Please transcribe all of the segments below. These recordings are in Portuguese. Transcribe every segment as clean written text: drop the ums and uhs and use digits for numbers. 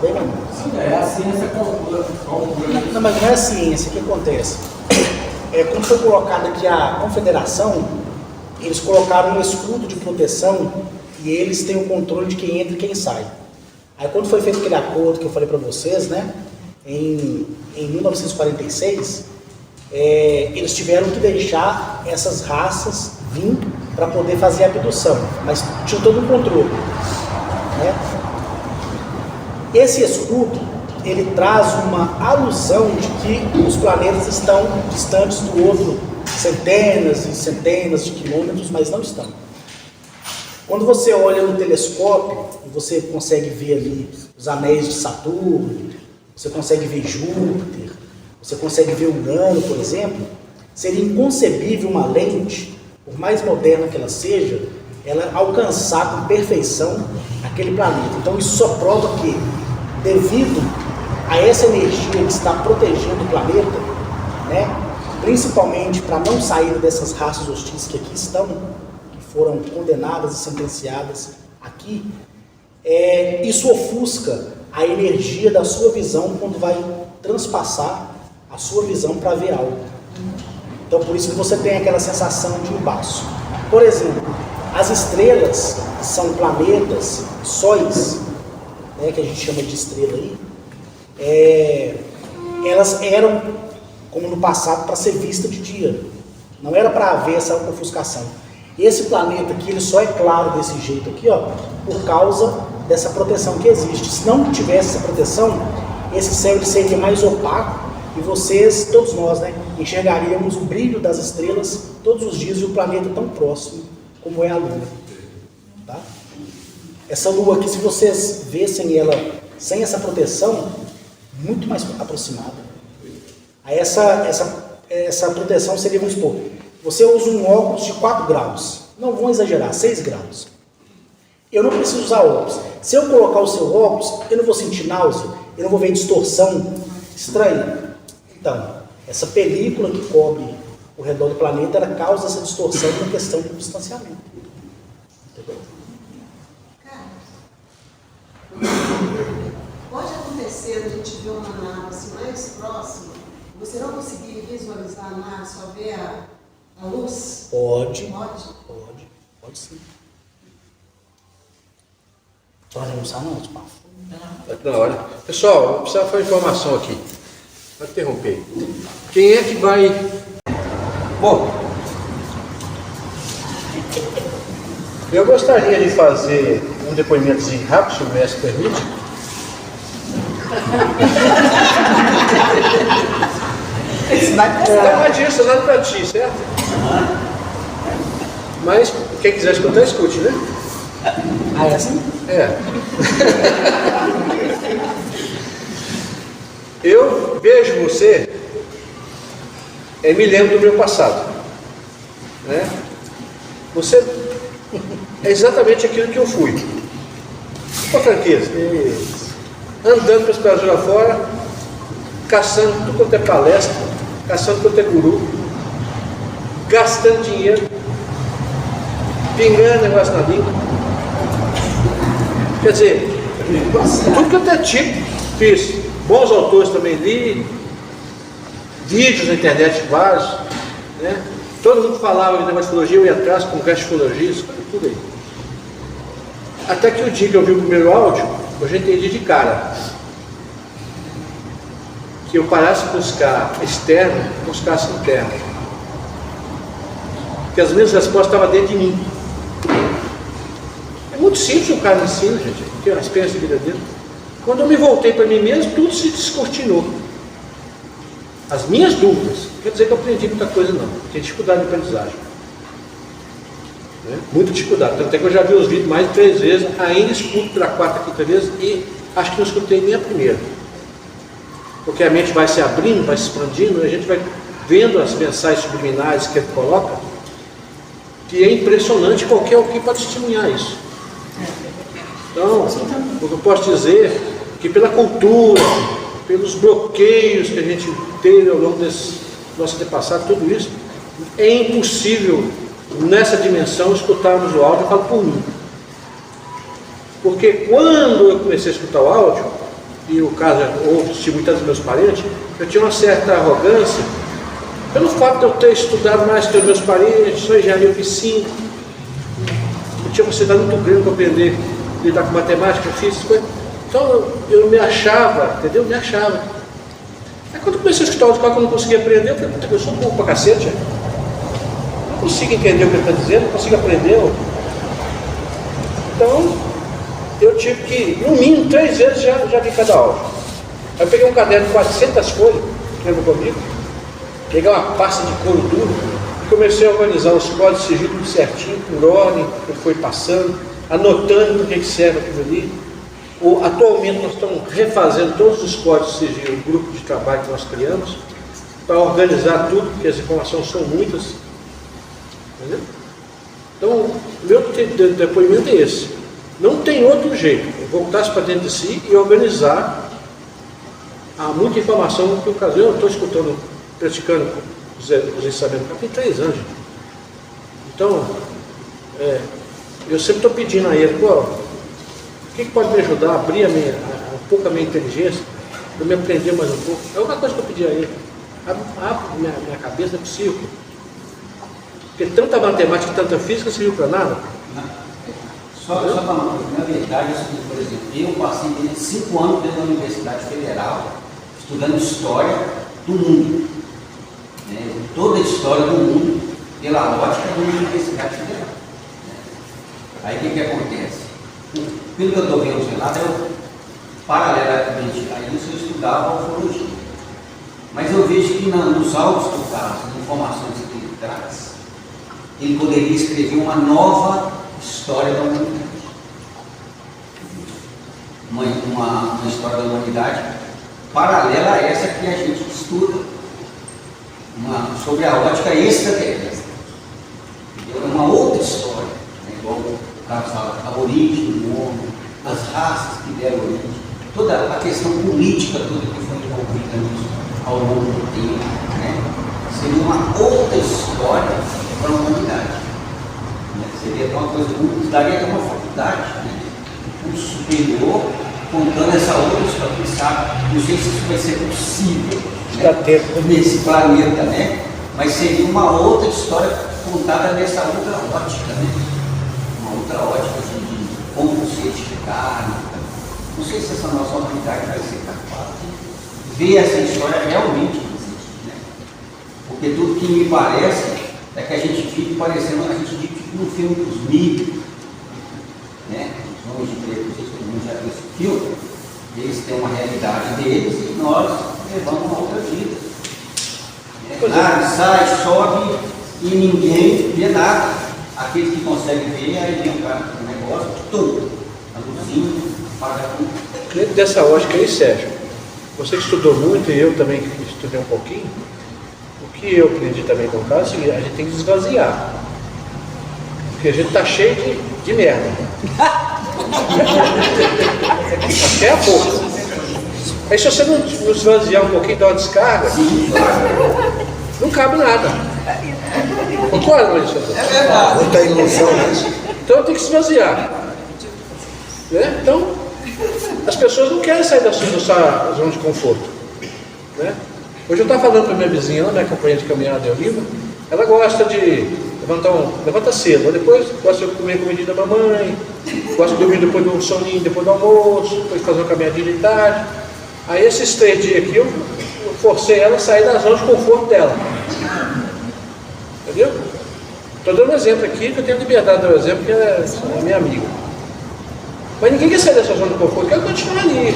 bem menor. É a ciência Não, mas não é a ciência, o que acontece? Quando foi colocada aqui a confederação, eles colocaram um escudo de proteção e eles têm o controle de quem entra e quem sai. Aí quando foi feito aquele acordo que eu falei para vocês, né, em 1946, eles tiveram que deixar essas raças vir para poder fazer a abdução, mas tinha todo um controle, né? Esse escudo, ele traz uma alusão de que os planetas estão distantes do outro centenas e centenas de quilômetros, mas não estão. Quando você olha no telescópio, você consegue ver ali os anéis de Saturno, você consegue ver Júpiter, você consegue ver Urano, por exemplo, seria inconcebível uma lente, por mais moderna que ela seja, ela alcançar com perfeição aquele planeta. Então isso só prova que, devido a essa energia que está protegendo o planeta, né, principalmente para não sair dessas raças hostis que aqui estão, que foram condenadas e sentenciadas aqui, isso ofusca a energia da sua visão quando vai transpassar a sua visão para ver algo. Então por isso que você tem aquela sensação de embaço. Por exemplo, as estrelas são planetas, sóis, né, que a gente chama de estrela aí, elas eram, como no passado, para ser vista de dia. Não era para haver essa ofuscação. Esse planeta aqui, ele só é claro desse jeito aqui, ó, por causa dessa proteção que existe. Se não tivesse essa proteção, esse céu ele seria mais opaco e vocês, todos nós, né, enxergaríamos o brilho das estrelas todos os dias e o planeta tão próximo como é a Lua. Tá? Essa Lua aqui, se vocês vissem ela sem essa proteção, muito mais aproximada. Aí essa proteção seria, vamos supor, você usa um óculos de 4 graus, não vamos exagerar, 6 graus. Eu não preciso usar óculos. Se eu colocar o seu óculos, eu não vou sentir náusea, eu não vou ver distorção estranha. Então, essa película que cobre o redor do planeta, ela causa essa distorção por questão do distanciamento. Entendeu? Pode acontecer a gente ver uma nave assim, mais próxima, você não conseguir visualizar a nave, só ver a luz? Pode sim. Pode almoçar não, Pafo? Tá na hora. Pessoal, eu precisava fazer uma informação aqui. Vou interromper. Quem é que vai... Bom, eu gostaria de fazer um depoimentozinho rápido, se o mestre permite. Isso nada para ti, certo? Mas quem quiser escutar, escute, né? Ah, é assim? É. Eu vejo você, me lembro do meu passado, né? Você é exatamente aquilo que eu fui, com franqueza, andando para os Brasil afora, caçando tudo quanto é palestra, caçando tudo quanto é guru, gastando dinheiro, pingando negócio na língua. Quer dizer, tudo quanto é tipo, fiz. Bons autores também li, vídeos na internet vários, né? Todo mundo falava de negócio de psicologia, eu ia atrás, congresso de psicologia, tudo aí. Até que o dia que eu vi o primeiro áudio, eu já entendi de cara que eu parasse de buscar externo, buscasse interno. Que as minhas respostas estavam dentro de mim. É muito simples o cara me ensina, gente, que é a experiência de vida dele. Quando eu me voltei para mim mesmo, tudo se descortinou. As minhas dúvidas, não quer dizer que eu aprendi muita coisa não, tem dificuldade de aprendizagem. Né? Muita dificuldade, tanto é que eu já vi os vídeos mais de 3 vezes, ainda escuto pela 4ª, 5ª vez e acho que não escutei nem a primeira. Porque a mente vai se abrindo, vai se expandindo, a gente vai vendo as mensagens subliminares que ele coloca, que é impressionante, qualquer um que pode testemunhar isso. Então, o que eu posso dizer que pela cultura, pelos bloqueios que a gente teve ao longo desse nosso antepassado, tudo isso, é impossível nessa dimensão escutarmos o áudio. Eu falo por mim. Porque quando eu comecei a escutar o áudio, e o caso ou de muitos dos meus parentes, eu tinha uma certa arrogância, pelo fato de eu ter estudado mais que os meus parentes, sou engenharia oficina, eu tinha uma sociedade muito grande para aprender a lidar com matemática, física, então eu me achava, entendeu? Me achava. Aí quando eu comecei a estudar de qual que eu não conseguia aprender, eu falei, puta, eu sou burro pra cacete, não consigo entender o que ele está dizendo, não consigo aprender. Então, eu tive que, no mínimo, 3 vezes já vi cada aula. Aí eu peguei um caderno de 400 folhas, lembra comigo? Peguei uma pasta de couro duro e comecei a organizar os códigos de sigilo tudo certinho, por ordem, que foi passando, anotando o que serve aquilo ali. Atualmente nós estamos refazendo todos os códigos de sigilo, o grupo de trabalho que nós criamos, para organizar tudo, porque as informações são muitas. Entendeu? Então, o meu depoimento é esse. Não tem outro jeito, voltar-se para dentro de si e organizar. Há muita informação que o caso eu estou escutando, praticando os ensinamentos, tem 3 anos. Então, eu sempre estou pedindo a ele, o que pode me ajudar a abrir um pouco a minha inteligência, para me aprender mais um pouco. É uma coisa que eu pedi a ele. Abre minha cabeça, não é possível. Porque tanta matemática e tanta física serviu para nada. Só para uma coisa, na verdade, por exemplo, eu passei 5 anos dentro da Universidade Federal, estudando História do Mundo. Né? Toda a história do mundo, pela ótica da Universidade Federal. Aí o que acontece? Pelo que eu estou vendo os relatos, paralelamente a isso, eu estudava ufologia. Mas eu vejo que nos autos do caso, as informações que ele traz, ele poderia escrever uma nova história da humanidade. Uma história da humanidade paralela a essa que a gente estuda, sobre a ótica extraterrestre. É uma outra história, né? Igual o Carlos fala, a origem do homem, as raças que deram origem, toda a questão política toda que foi envolvida nisso ao longo do tempo, né? Seria uma outra história para a humanidade. Seria uma coisa que daria uma faculdade, né? Um superior contando essa outra história, quem sabe, não sei se isso vai ser possível, né? Nesse planeta, né? Mas seria uma outra história contada nessa outra ótica, né? Uma outra ótica de como se edificar. Não sei se essa nossa humanidade vai ser capaz de ver essa história realmente existe, né? Porque tudo que me parece é que a gente vive parecendo, a gente vive tipo no filme dos mídias, né? Os homens de preto, todo mundo já viu esse filme, eles têm uma realidade deles e nós levamos uma outra vida. Sai, sobe e ninguém vê nada. Aqueles que conseguem ver, aí vem o cara com o negócio, tudo, a luzinha, paga tudo. Dentro dessa ótica aí, Sérgio, você que estudou muito e eu também estudei um pouquinho, o que eu aprendi também com o caso é o seguinte, a gente tem que esvaziar. Porque a gente está cheio de merda. Até a boca. Aí se você não esvaziar um pouquinho, dar uma descarga, não cabe nada. Concorda, Maurício? É verdade. Muita ilusão, né? Então tem que esvaziar. Né? Então, as pessoas não querem sair da sua zona de conforto. Né? Hoje eu estava falando para minha vizinha, minha companheira de caminhada de Oliva, ela gosta de levanta cedo, depois gosta de comer comidinha da mamãe, gosta de dormir depois do soninho, depois do almoço, depois fazer uma caminhadinha de tarde. Aí esses 3 dias aqui eu forcei ela a sair da zona de conforto dela. Entendeu? Estou dando um exemplo aqui, que eu tenho liberdade de dar um exemplo, que é minha amiga. Mas ninguém quer sair dessa zona de conforto, quer continuar ali,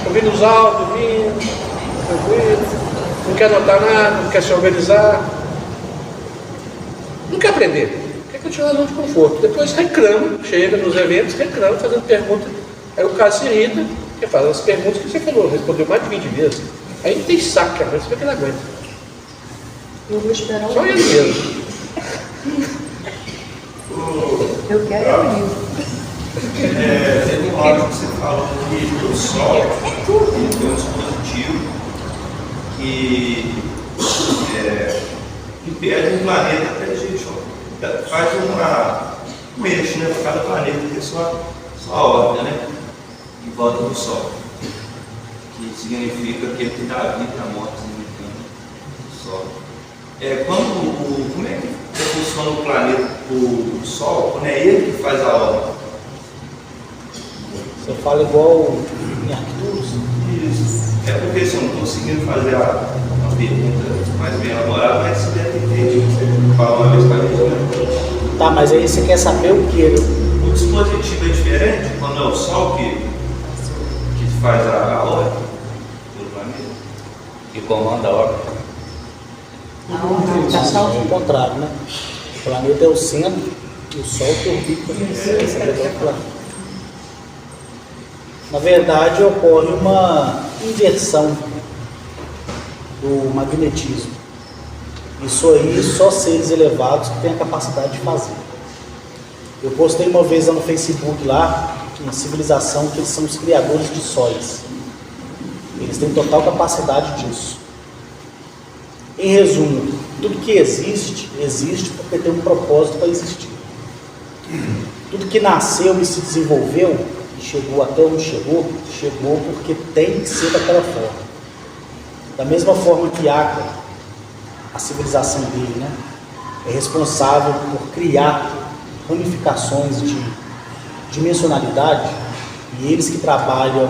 ouvindo os áudios, dormindo, tranquilo, não quer anotar nada, não quer se organizar, não quer aprender, quer continuar na zona de conforto. Depois reclama, chega nos eventos, reclama, fazendo pergunta, aí o cara se irrita, porque faz as perguntas que você falou, respondeu mais de 20 vezes. Aí ele tem saco, cara, você vê que ele aguenta. Eu vou esperar um Só ele mesmo. Eu quero o livro. Teve uma hora que você falou que o Sol ele tem um dispositivo que impede um planeta até a gente faz um eixo, né? Cada planeta tem sua órbita, né? Em volta do Sol. que significa aquele que dá vida e a morte, se não me engano, o Sol. Como é que funciona o planeta, o Sol, quando é ele que faz a obra? Você fala igual em Arcturus? Isso. É porque se eu não estou conseguindo fazer uma pergunta mais bem elaborada, mas você deve entender. Você fala uma vez para mim, né? Tá, mas aí você quer saber o que? O dispositivo é diferente quando é o Sol que faz a órbita do planeta? Que comanda a órbita. É o contrário, né? O planeta é o centro e o Sol que orbita esse planeta. Na verdade, ocorre uma inversão do magnetismo. Isso aí só seres elevados que têm a capacidade de fazer. Eu postei uma vez lá no Facebook lá, uma civilização que eles são os criadores de sóis. Eles têm total capacidade disso. Em resumo, tudo que existe, existe porque tem um propósito para existir. Tudo que nasceu e se desenvolveu, e chegou até onde chegou, chegou porque tem que ser daquela forma. Da mesma forma que Acre, a civilização dele, né, é responsável por criar ramificações de dimensionalidade, e eles que trabalham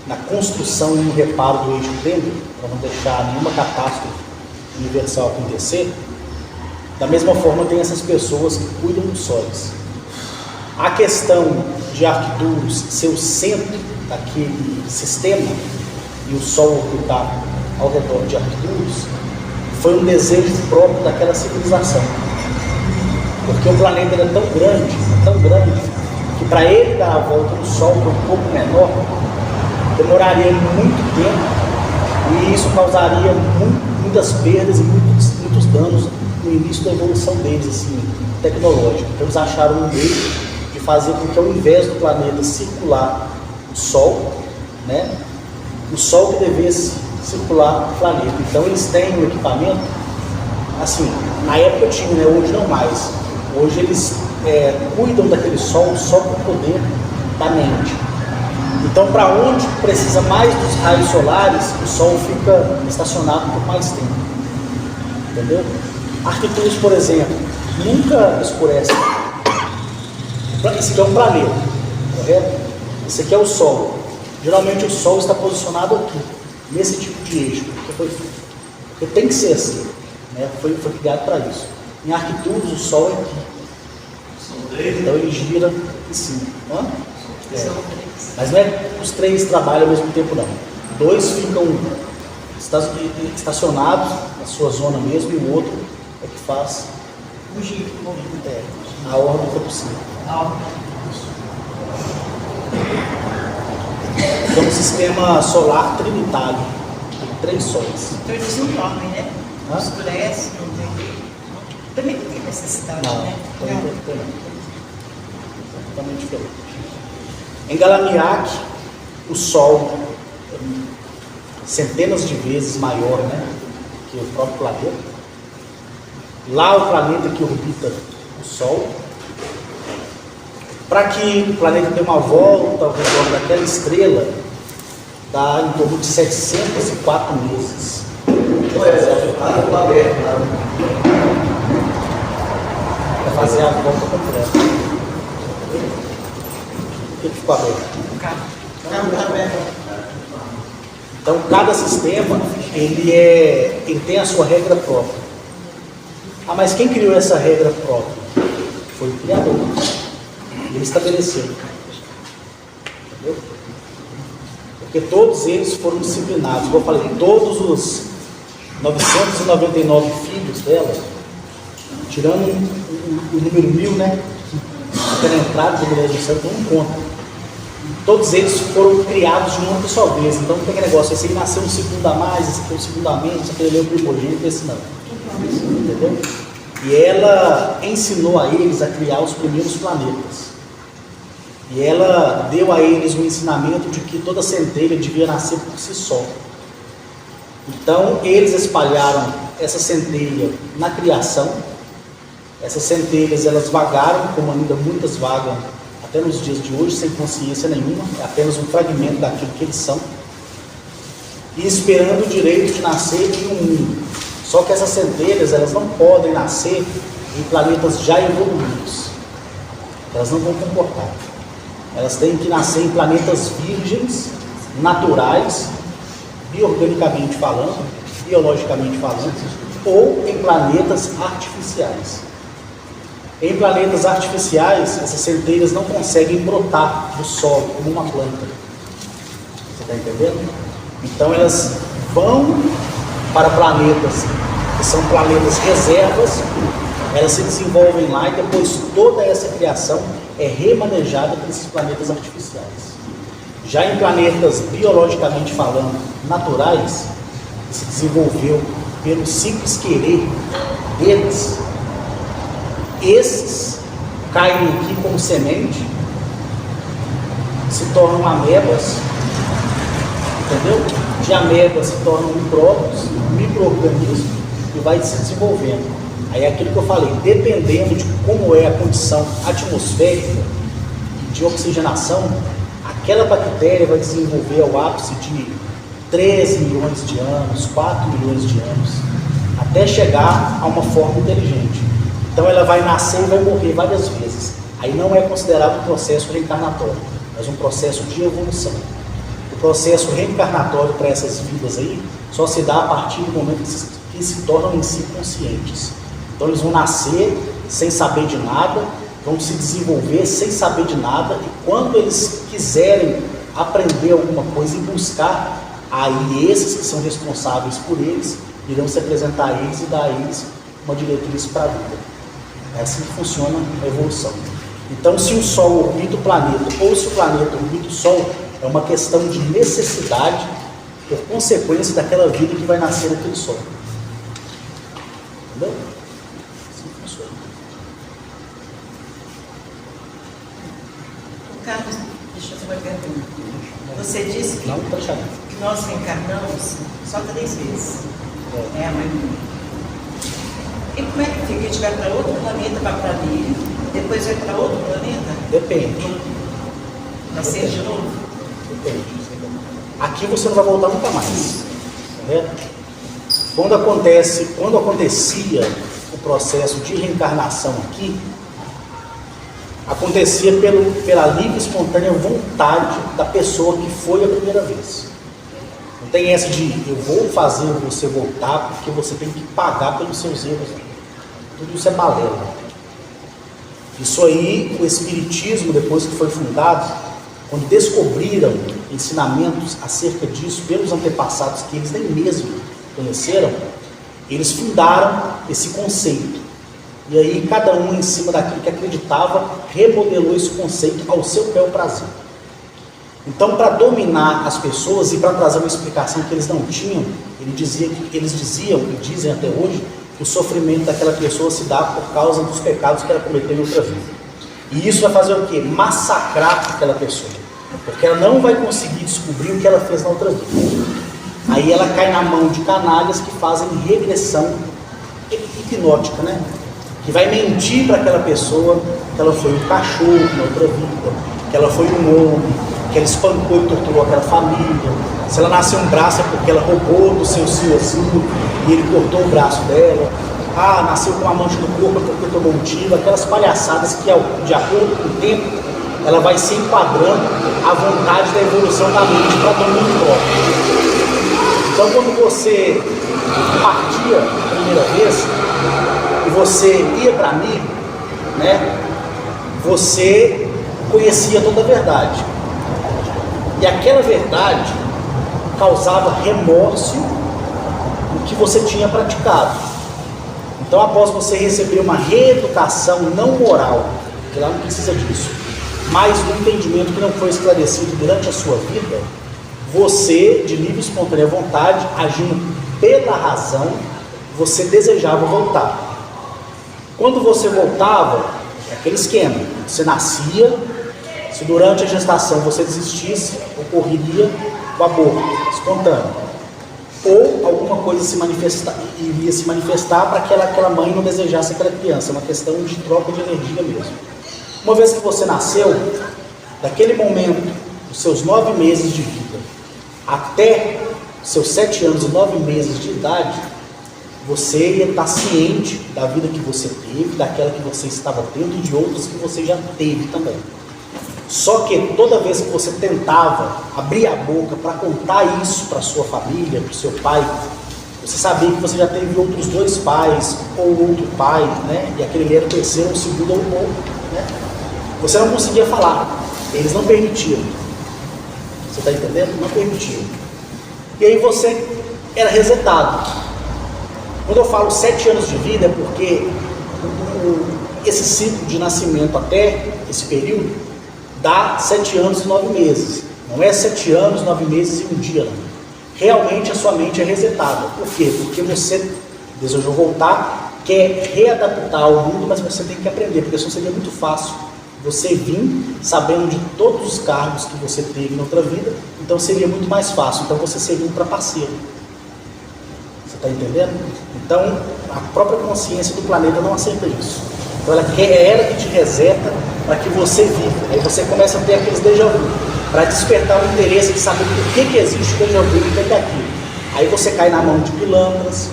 na construção e no reparo do eixo Kremlin, para não deixar nenhuma catástrofe universal acontecer, da mesma forma tem essas pessoas que cuidam dos sóis. A questão de Arcturus ser o centro daquele sistema e o Sol orbitar ao redor de Arcturus foi um desejo próprio daquela civilização, porque o planeta era tão grande que para ele dar a volta no Sol, que é um pouco menor, demoraria muito tempo e isso causaria muitas perdas e muitos danos no início da evolução deles, assim, tecnológica. Então eles acharam um meio de fazer com que, ao invés do planeta circular o Sol, né, o Sol que devesse circular o planeta. Então eles têm um equipamento, assim, na época tinha, né, hoje não mais. Hoje eles cuidam daquele Sol só com o poder da mente. Então, para onde precisa mais dos raios solares, o Sol fica estacionado por mais tempo. Entendeu? Arcturus, por exemplo, nunca escurece. Esse aqui é um planeta, correto? Esse aqui é o Sol. Geralmente o Sol está posicionado aqui, nesse tipo de eixo, porque tem que ser assim, né? Foi criado para isso. Em Arcturus, o Sol é aqui. Então ele gira em cima. Mas não é os três trabalham ao mesmo tempo, não. Dois ficam estacionados na sua zona mesmo, e o outro é que faz a órbita por cima. Então, um sistema solar trinitário, tem 3 sóis. Então eles não dormem, né? Hã? Escurece, não tem. Também não tem necessidade, Não, né? também tem. Totalmente diferente. Em Galamiak, o Sol é centenas de vezes maior, né, que o próprio planeta. Lá o planeta que orbita o Sol. Para que o planeta dê uma volta ao redor daquela estrela, dá em torno de 704 meses. Para fazer a volta completa. O que ficou aberto? Então, cada sistema, ele tem a sua regra própria. Ah, mas quem criou essa regra própria? Foi o Criador. Ele estabeleceu. Entendeu? Porque todos eles foram disciplinados. Como eu falei, todos os 999 filhos dela, tirando o número 1000, né? Pela entrada do Mulher do Santo, não conta. Todos eles foram criados de uma única só vez. Então não tem aquele negócio, esse aí nasceu um segundo a mais, esse aqui um segundo a menos, esse aqui é o primogênito, esse não. Entendeu? E ela ensinou a eles a criar os primeiros planetas. E ela deu a eles um ensinamento de que toda centelha devia nascer por si só. Então eles espalharam essa centelha na criação. Essas centelhas, elas vagaram, como ainda muitas vagam até nos dias de hoje, sem consciência nenhuma, é apenas um fragmento daquilo que eles são. e esperando o direito de nascer em um mundo. Só que essas centelhas, elas não podem nascer em planetas já evoluídos. Elas não vão comportar. Elas têm que nascer em planetas virgens, naturais, bioorganicamente falando, biologicamente falando, ou em planetas artificiais. Em planetas artificiais, essas centelhas não conseguem brotar do solo como uma planta. Você está entendendo? Então elas vão para planetas que são planetas reservas, elas se desenvolvem lá e depois toda essa criação é remanejada para esses planetas artificiais. Já em planetas biologicamente falando, naturais, que se desenvolveu pelo simples querer deles, esses caem aqui como semente, se tornam amebas, entendeu? De amebas se tornam micro-organismos e vai se desenvolvendo. Aí é aquilo que eu falei, dependendo de como é a condição atmosférica de oxigenação, aquela bactéria vai desenvolver ao ápice de 13 milhões de anos, 4 milhões de anos, até chegar a uma forma inteligente. Então ela vai nascer e vai morrer várias vezes. Aí não é considerado um processo reencarnatório, mas um processo de evolução. O processo reencarnatório para essas vidas aí só se dá a partir do momento que se tornam em si conscientes. Então eles vão nascer sem saber de nada, vão se desenvolver sem saber de nada, e quando eles quiserem aprender alguma coisa e buscar, aí esses que são responsáveis por eles irão se apresentar a eles e dar a eles uma diretriz para a vida. É assim que funciona a evolução. Então, se o Sol orbita o planeta ou se o planeta orbita o Sol, é uma questão de necessidade por consequência daquela vida que vai nascer naquele Sol. Entendeu? Assim funciona. Carlos, deixa eu fazer uma pergunta. Você disse que, Não, tá chato. que nós reencarnamos só 3 vezes. É a maioria. E como é que fica? A gente vai para outro planeta para ali, depois vai para outro planeta? Depende. Nascer de novo? Depende. Aqui você não vai voltar nunca mais. Correto? Quando acontecia o processo de reencarnação aqui, acontecia pela livre e espontânea vontade da pessoa que foi a primeira vez. Não tem essa de eu vou fazer você voltar porque você tem que pagar pelos seus erros. Tudo isso é balela. Isso aí, o Espiritismo, depois que foi fundado, quando descobriram ensinamentos acerca disso pelos antepassados que eles nem mesmo conheceram, eles fundaram esse conceito. E aí cada um, em cima daquilo que acreditava, remodelou esse conceito ao seu bel prazer. Então, para dominar as pessoas e para trazer uma explicação que eles não tinham, eles diziam e dizem até hoje que o sofrimento daquela pessoa se dá por causa dos pecados que ela cometeu em outra vida. E isso vai fazer o quê? Massacrar aquela pessoa, porque ela não vai conseguir descobrir o que ela fez na outra vida. Aí ela cai na mão de canalhas que fazem regressão hipnótica, né? Que vai mentir para aquela pessoa que ela foi um cachorro na outra vida, que ela foi um homem, que ela espancou e torturou aquela família. Se ela nasceu um braço é porque ela roubou do seu senhorzinho e ele cortou o braço dela. Ah, nasceu com uma mancha no corpo porque tomou um tiro. Aquelas palhaçadas que, de acordo com o tempo, ela vai se enquadrando à vontade da evolução da mente para domínio próprio. Então, quando você partia a primeira vez e você ia para mim, né, você conhecia toda a verdade. E aquela verdade causava remorso no que você tinha praticado. Então, após você receber uma reeducação não moral, que lá não precisa disso, mas um entendimento que não foi esclarecido durante a sua vida, você, de livre e espontânea vontade, agindo pela razão, você desejava voltar. Quando você voltava, é aquele esquema, você nascia, se durante a gestação você desistisse, ocorreria o aborto espontâneo. Ou alguma coisa iria se manifestar para que aquela mãe não desejasse aquela criança, é uma questão de troca de energia mesmo. Uma vez que você nasceu, daquele momento, os seus 9 meses de vida, até seus 7 anos e 9 meses de idade, você ia estar ciente da vida que você teve, daquela que você estava tendo e de outras que você já teve também. Só que toda vez que você tentava abrir a boca para contar isso para sua família, para o seu pai, você sabia que você já teve outros 2 pais, ou outro pai, né? E aquele era o terceiro, ou o segundo, ou o outro, né? Você não conseguia falar, eles não permitiam. Você está entendendo? Não permitiam. E aí você era resetado. Quando eu falo 7 anos de vida, é porque esse ciclo de nascimento até esse período dá 7 anos e 9 meses. Não é 7 anos, 9 meses e um dia, não. Realmente a sua mente é resetada. Por quê? Porque você desejou voltar, quer readaptar ao mundo, mas você tem que aprender, porque senão seria muito fácil você vir sabendo de todos os cargos que você teve na outra vida, então seria muito mais fácil. Então você seria um trapaceiro. Você está entendendo? Então a própria consciência do planeta não aceita isso. Então é ela que te reseta para que você viva. Aí você começa a ter aqueles déjà vu, para despertar o interesse de saber por que existe o déjà vu e o que é aquilo. Aí você cai na mão de pilantras,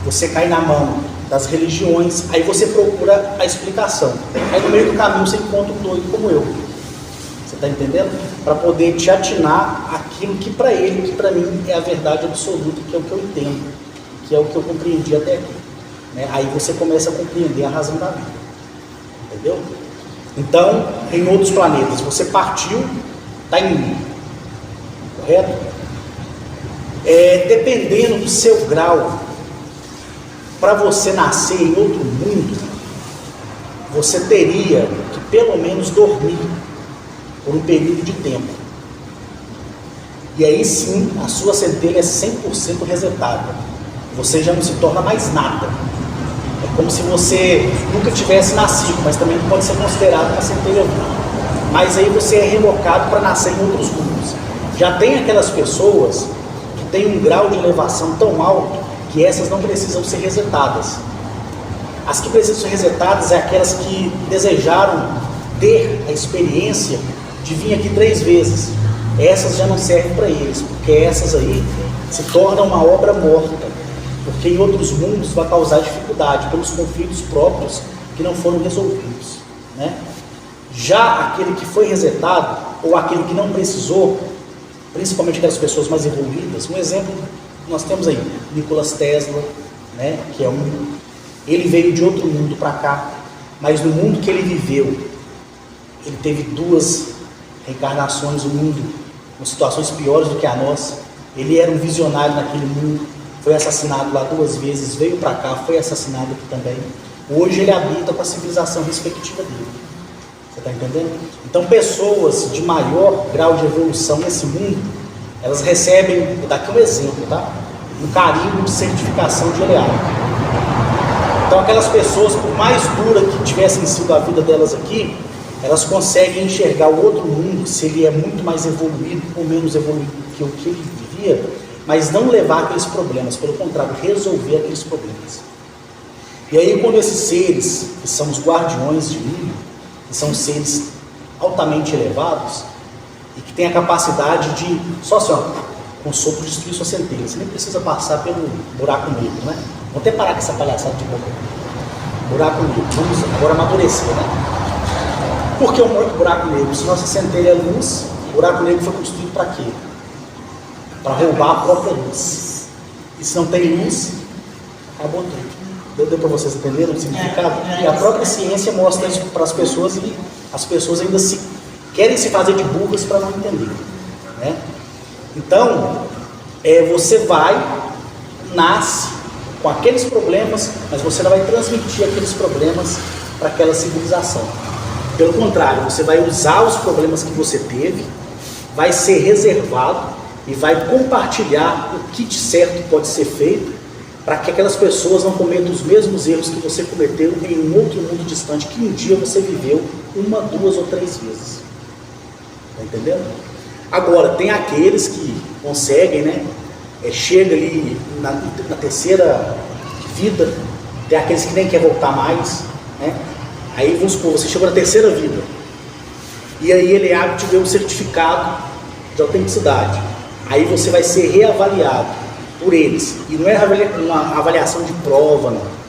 você cai na mão das religiões, aí você procura a explicação. Aí no meio do caminho você encontra um doido como eu. Você está entendendo? Para poder te atinar aquilo que para ele, que para mim é a verdade absoluta, que é o que eu entendo, que é o que eu compreendi até aqui. Né? Aí você começa a compreender a razão da vida. Entendeu? Então, em outros planetas, você partiu, está em mim. Correto? Dependendo do seu grau, para você nascer em outro mundo, você teria que pelo menos dormir por um período de tempo. E aí sim, a sua centelha é 100% resetada. Você já não se torna mais nada. É como se você nunca tivesse nascido, mas também não pode ser considerado uma centelha viva. Mas aí você é relocado para nascer em outros mundos. Já tem aquelas pessoas que têm um grau de elevação tão alto que essas não precisam ser resetadas. As que precisam ser resetadas é aquelas que desejaram ter a experiência de vir aqui 3 vezes. Essas já não servem para eles, porque essas aí se tornam uma obra morta, porque em outros mundos vai causar dificuldade pelos conflitos próprios que não foram resolvidos, né? Já aquele que foi resetado, ou aquele que não precisou, principalmente aquelas pessoas mais evoluídas, um exemplo nós temos aí, Nikola Tesla, né, que é ele veio de outro mundo para cá, mas no mundo que ele viveu, ele teve 2 reencarnações, um mundo com situações piores do que a nossa. Ele era um visionário naquele mundo, foi assassinado lá 2 vezes, veio para cá, foi assassinado aqui também. Hoje ele habita com a civilização respectiva dele. Você está entendendo? Então pessoas de maior grau de evolução nesse mundo, elas recebem, vou dar aqui um exemplo, tá? Um carimbo de certificação de Eleado. Então aquelas pessoas, por mais dura que tivessem sido a vida delas aqui, elas conseguem enxergar o outro mundo, se ele é muito mais evoluído ou menos evoluído que o que ele vivia, mas não levar aqueles problemas, pelo contrário, resolver aqueles problemas. E aí quando esses seres, que são os guardiões de mim, que são seres altamente elevados, e que tem a capacidade de, só assim, ó, com sopro destruir sua centelha. Você nem precisa passar pelo buraco negro, né? Vamos até parar com essa palhaçada de boca. Buraco negro. Vamos agora amadurecer, né? Por que o buraco negro? Se nossa centelha é luz, o buraco negro foi construído para quê? Para roubar a própria luz. E se não tem luz, acabou tudo. Deu para vocês entenderem o significado? E a própria ciência mostra isso para as pessoas e as pessoas ainda querem se fazer de burras para não entender, né? Então, você nasce com aqueles problemas, mas você não vai transmitir aqueles problemas para aquela civilização. Pelo contrário, você vai usar os problemas que você teve, vai ser reservado e vai compartilhar o que de certo pode ser feito para que aquelas pessoas não cometam os mesmos erros que você cometeu em um outro mundo distante que um dia você viveu 1, 2 ou 3 vezes. Está entendendo? Agora, tem aqueles que conseguem, né? Chega ali na terceira vida, tem aqueles que nem querem voltar mais, né? Aí vamos supor, você chegou na terceira vida, e aí ele abre te deu um certificado de autenticidade. Aí você vai ser reavaliado. por eles. E não é uma avaliação de prova, não.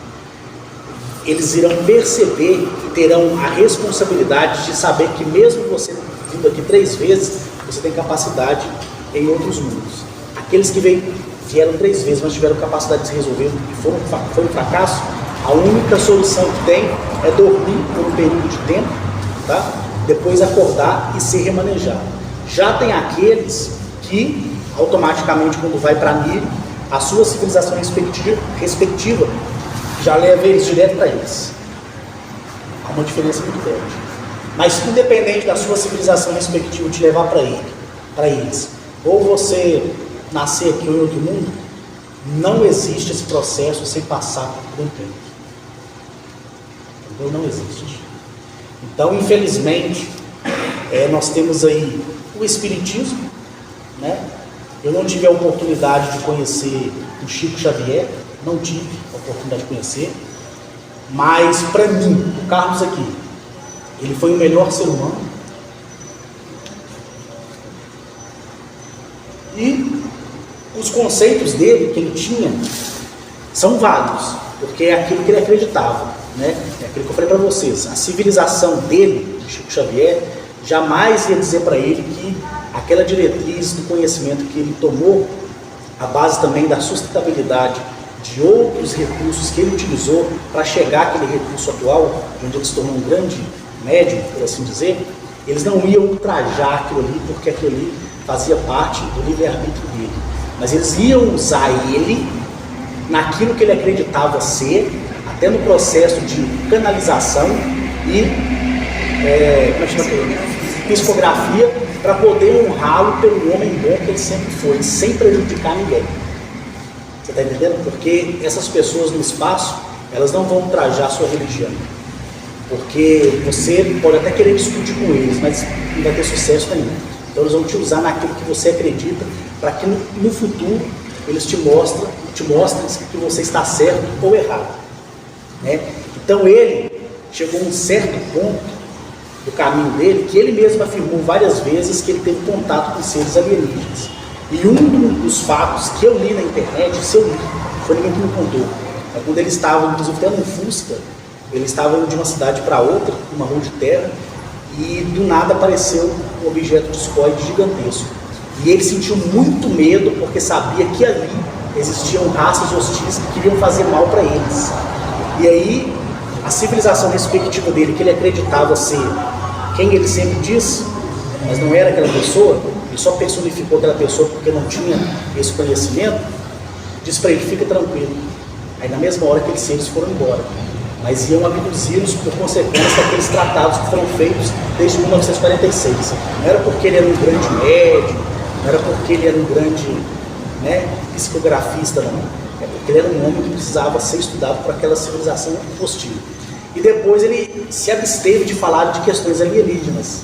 Eles irão perceber e terão a responsabilidade de saber que mesmo você vindo aqui 3 vezes, você tem capacidade em outros mundos. Aqueles que vieram 3 vezes, mas tiveram capacidade de se resolver e foi um fracasso, a única solução que tem é dormir por um período de tempo, tá? Depois acordar e ser remanejado. Já tem aqueles que, automaticamente, quando vai para Nírio, a sua civilização respectiva já leva eles direto para eles. Há uma diferença muito grande. Mas, independente da sua civilização respectiva te levar para eles, ou você nascer aqui ou em outro mundo, não existe esse processo sem passar por um tempo. Entendeu? Não existe. Então, infelizmente, nós temos aí o Espiritismo, né? Eu não tive a oportunidade de conhecer o Chico Xavier, não tive a oportunidade de conhecer, mas para mim, o Carlos aqui, ele foi o melhor ser humano. E os conceitos dele, que ele tinha, são válidos, porque é aquilo que ele acreditava, né? É aquilo que eu falei para vocês. A civilização dele, Chico Xavier, jamais ia dizer para ele que aquela diretriz do conhecimento que ele tomou, a base também da sustentabilidade de outros recursos que ele utilizou para chegar àquele recurso atual, onde ele se tornou um grande médium, por assim dizer, eles não iam ultrajar aquilo ali, porque aquilo ali fazia parte do livre-arbítrio dele. Mas eles iam usar ele naquilo que ele acreditava ser, até no processo de canalização e psicografia, para poder honrá-lo pelo homem bom que ele sempre foi, sem prejudicar ninguém. Você está entendendo? Porque essas pessoas no espaço, elas não vão ultrajar a sua religião. Porque você pode até querer discutir com eles, mas não vai ter sucesso nenhum. Então eles vão te usar naquilo que você acredita, para que no futuro eles te mostrem que você está certo ou errado, né? Então ele chegou a um certo ponto do caminho dele, que ele mesmo afirmou várias vezes que ele teve contato com seres alienígenas. E um dos fatos que eu li na internet, foi ninguém que me contou, é quando ele estava, inclusive até num Fusca, ele estava indo de uma cidade para outra, numa rua de terra, e do nada apareceu um objeto discoide gigantesco. E ele sentiu muito medo, porque sabia que ali existiam raças hostis que queriam fazer mal para eles. E aí, a civilização respectiva dele, que ele acreditava ser quem ele sempre disse, mas não era aquela pessoa, ele só personificou aquela pessoa porque não tinha esse conhecimento, disse para ele: fica tranquilo. Aí na mesma hora aqueles seres foram embora, mas iam abduzi-los por consequência daqueles tratados que foram feitos desde 1946. Não era porque ele era um grande médium, não era porque ele era um grande, né, psicografista, não. É porque ele era um homem que precisava ser estudado por aquela civilização hostil. E depois ele se absteve de falar de questões alienígenas.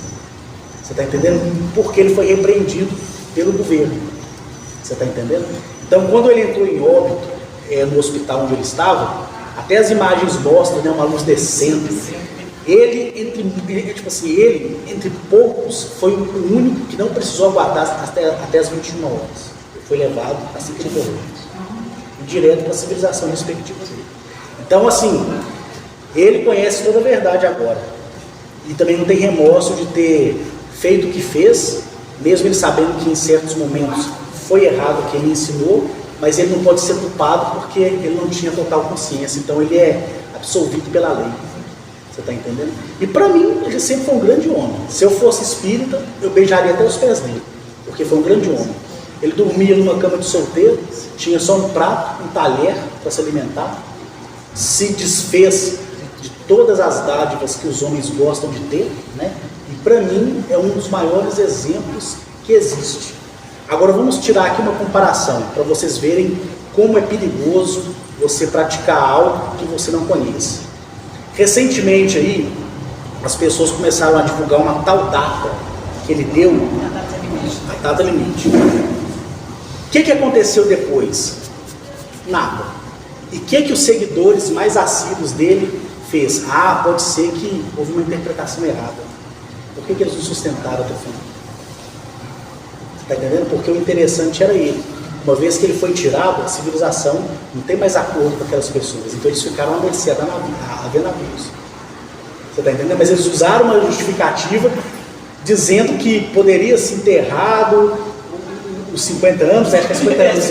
Você está entendendo? Porque ele foi repreendido pelo governo. Você está entendendo? Então, quando ele entrou em óbito, no hospital onde ele estava, até as imagens mostram, né, uma luz descendo. Ele, entre poucos, foi o único que não precisou aguardar até as 21 horas. Ele foi levado assim que ele morreu. E direto para a civilização respectiva dele. Então, assim, ele conhece toda a verdade agora. E também não tem remorso de ter feito o que fez, mesmo ele sabendo que em certos momentos foi errado o que ele ensinou, mas ele não pode ser culpado porque ele não tinha total consciência. Então ele é absolvido pela lei. Você está entendendo? E para mim, ele sempre foi um grande homem. Se eu fosse espírita, eu beijaria até os pés dele, porque foi um grande homem. Ele dormia numa cama de solteiro, tinha só um prato, um talher para se alimentar, se desfez de todas as dádivas que os homens gostam de ter, né? E para mim é um dos maiores exemplos que existe. Agora vamos tirar aqui uma comparação, para vocês verem como é perigoso você praticar algo que você não conhece. Recentemente aí, as pessoas começaram a divulgar uma tal data que ele deu, a data limite. O que aconteceu depois? Nada. E o que os seguidores mais assíduos dele fez? Ah, pode ser que houve uma interpretação errada. Por que eles não sustentaram até o fim? Está entendendo? Porque o interessante era ele. Uma vez que ele foi tirado, a civilização não tem mais acordo com aquelas pessoas. Então eles ficaram à mercê a ver navios. Você está entendendo? Mas eles usaram uma justificativa dizendo que poderia se enterrado os 50 anos, acho que é 50 anos.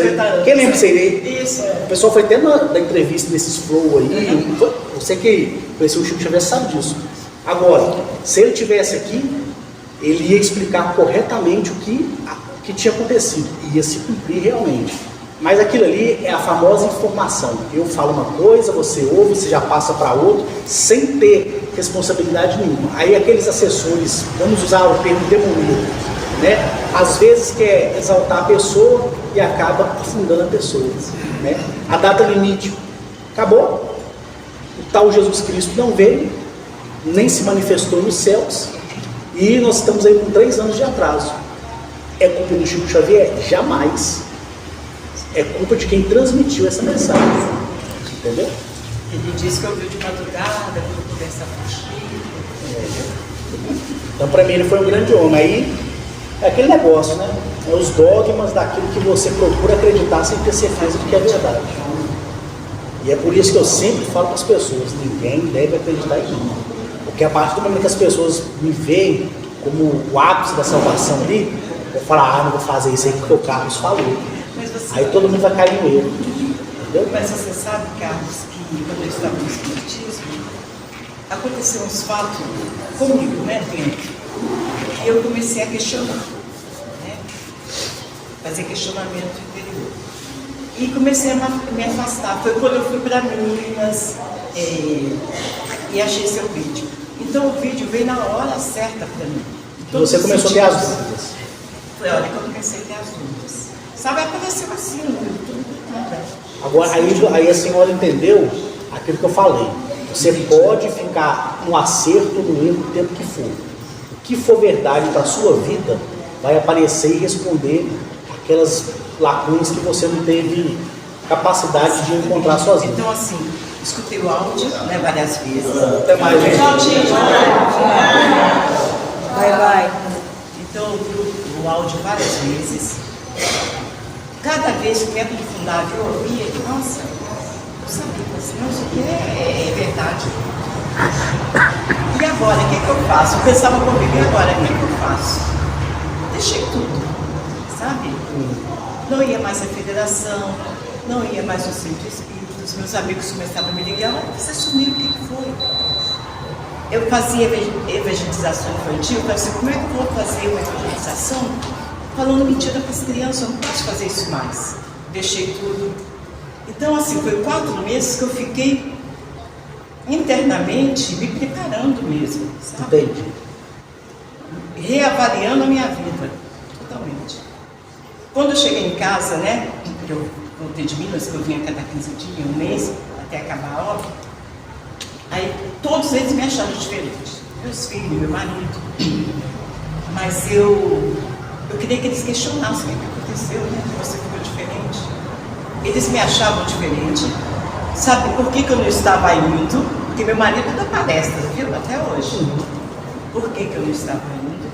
Quem lembra disso aí? Isso. O pessoal foi até na entrevista desses flow aí. Você que conheceu o Chico Xavier sabe disso. Agora, se ele tivesse aqui, ele ia explicar corretamente o que tinha acontecido. Ia se cumprir realmente. Mas aquilo ali é a famosa informação. Eu falo uma coisa, você ouve, você já passa para outro, sem ter responsabilidade nenhuma. Aí aqueles assessores, vamos usar o termo demoníaco, né? Às vezes quer exaltar a pessoa e acaba afundando a pessoa, né? A data limite acabou, o tal Jesus Cristo não veio, nem se manifestou nos céus, e nós estamos aí com 3 anos de atraso. É culpa do Chico Xavier? Jamais. É culpa de quem transmitiu essa mensagem, entendeu? Ele disse que ouviu de madrugada, quando conversava com o Chico, entendeu? Então, para mim, ele foi um grande homem. Aí, é aquele negócio, né? É os dogmas daquilo que você procura acreditar sem ter certeza de que é verdade. E é por isso que eu sempre falo para as pessoas, ninguém deve acreditar em mim. Porque a partir do momento que as pessoas me veem como o ápice da salvação ali, eu falo, não vou fazer isso aí porque o Carlos falou. Aí todo mundo vai cair no erro. Entendeu? Mas você sabe, Carlos, que quando eu estava no espiritismo, aconteceu uns fatos comigo, né, dentro. E eu comecei a questionar, né? Fazer questionamento interior. E comecei a me afastar. Foi quando eu fui para Minas e achei seu vídeo. Então o vídeo veio na hora certa para mim. Você começou a ter as dúvidas. Foi a hora que eu comecei a ter as dúvidas. Sabe, aconteceu assim no YouTube, nada. Agora, aí a senhora entendeu aquilo que eu falei. Você pode ficar no acerto, no erro, o tempo que for. O que for verdade para a sua vida, vai aparecer e responder aquelas lacunas que você não teve capacidade de encontrar sozinho. Então, assim, escutei o áudio, né, várias vezes. Até mais, gente. Tchau, gente. Vai. Então, eu ouvi o áudio várias vezes. Cada vez que me aprofundava, eu ouvia, nossa, eu sabia, não, isso aqui é verdade. E agora, o que eu faço? Eu pensava comigo, e agora, o que eu faço? Deixei tudo, sabe? Não ia mais à federação, não ia mais ao centro espírita, meus amigos começavam a me ligar, você sumiu, o que foi? Eu fazia evangelização infantil, eu falei assim, como é que eu vou fazer uma evangelização falando mentira para as crianças? Eu não posso fazer isso mais. Deixei tudo. Então, assim, foi 4 meses que eu fiquei internamente me preparando mesmo, sabe? Entendi. Reavaliando a minha vida, totalmente. Quando eu cheguei em casa, né, eu voltei de Minas, que eu vinha a cada 15 dias, um mês, até acabar a obra, aí todos eles me acharam diferente. Meus filhos, meu marido. Mas eu queria que eles questionassem o que aconteceu, né, que você ficou diferente. Eles me achavam diferente. Sabe por que eu não estava indo? Porque meu marido dá palestra, viu? Até hoje. Por que eu não estava indo?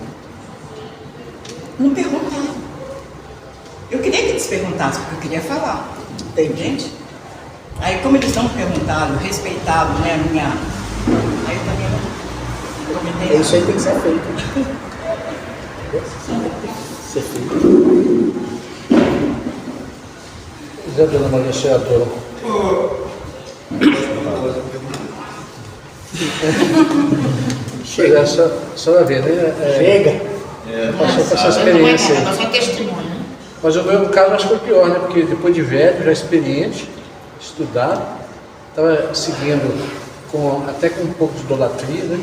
Não perguntaram. Eu queria que eles perguntassem, porque eu queria falar. Entende? Aí, como eles não perguntaram, respeitaram, né, a minha... Aí eu também não comentei. Isso aí tem que ser feito. Ser feito. Zé Dona Maria Senadora. Chega. Só vai ver, né? Chega. Passou por essa experiência aí. Não é testemunho. Mas o meu caso acho que foi pior, né? Porque depois de velho, já experiente, estudado, estava seguindo até com um pouco de idolatria, né?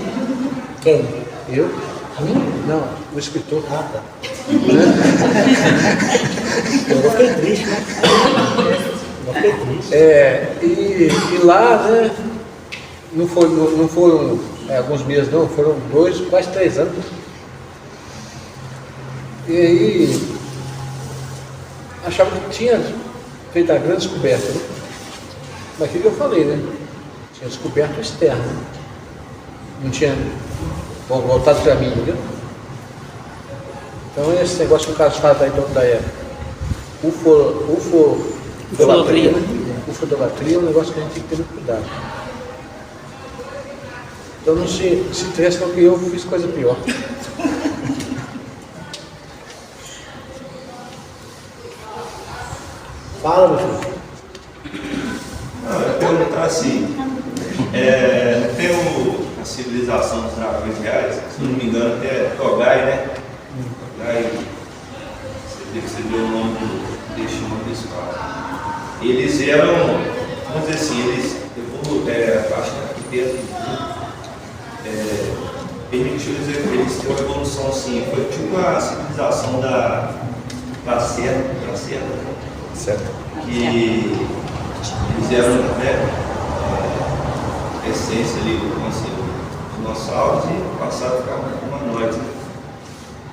Quem? Eu? Não, o escritor. Ah, tá. Eu fiquei triste, né? Eu fiquei triste. E lá, né? Não foram alguns meses, não, foram 2, quase 3 anos. E aí, achava que tinha feito a grande descoberta, né? Mas aquilo que eu falei, né? Tinha descoberto o externo. Não tinha voltado para mim, entendeu? Então esse negócio que o Carlos fala da época. Ufolatria é um negócio que a gente tem que ter muito cuidado. Então não se pensa que eu fiz coisa pior. Fala, meu filho. Não, eu ia perguntar assim, tem a civilização dos dragões reais, se não me engano, até Togai, né? Togai, você vê o nome deste nome desse cara. Eles eram, vamos dizer assim, eles acho que a arquiteto permitiu eles ter uma evolução assim, foi tipo a civilização da Serra, Certo. que eles eram, né, a essência ali do dinossauros e passaram a ficar humanoides. Né?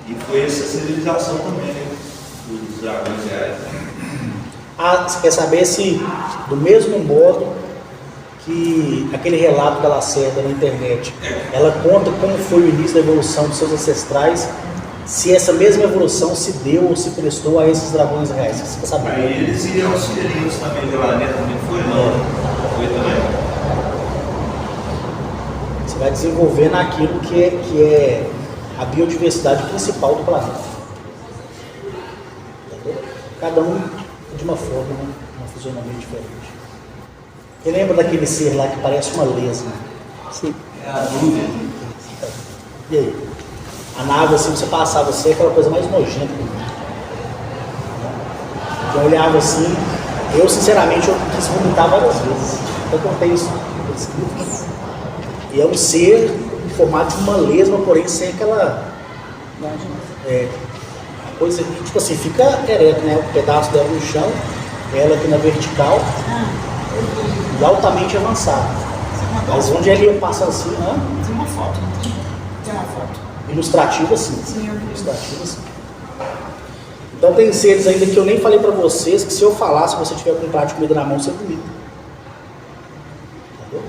E foi essa civilização também, né, dos dragões reais. Você quer saber se, do mesmo modo que aquele relato da Lacerda na internet, ela conta como foi o início da evolução dos seus ancestrais, se essa mesma evolução se deu ou se prestou a esses dragões reais? Você quer saber? Aí eles iriam os filhinhos também de Laneta, também foi não? Foi também. Você vai desenvolver naquilo que é a biodiversidade principal do planeta. Entendeu? Cada um de uma forma, né? Uma fisionomia diferente. Você lembra daquele ser lá que parece uma lesma? Sim. É a dúvida. E aí? A nave, assim, você passava assim, é aquela coisa mais nojenta do mundo. Eu olhava assim, eu sinceramente eu quis vomitar várias vezes. Eu contei isso no escrito. E é um ser em formato de uma lesma, porém sem aquela coisa que, tipo assim, fica ereto, né? Um pedaço dela no chão, ela aqui na vertical, e altamente avançada. Mas onde ele ia passar assim, Tem uma foto, não tem? Tem uma foto. ilustrativo assim. Sim, eu vi. Ilustrativo assim. Então tem seres ainda que eu nem falei pra vocês, que se eu falar, se você tiver com um prato de comida na mão, você vomita. Entendeu?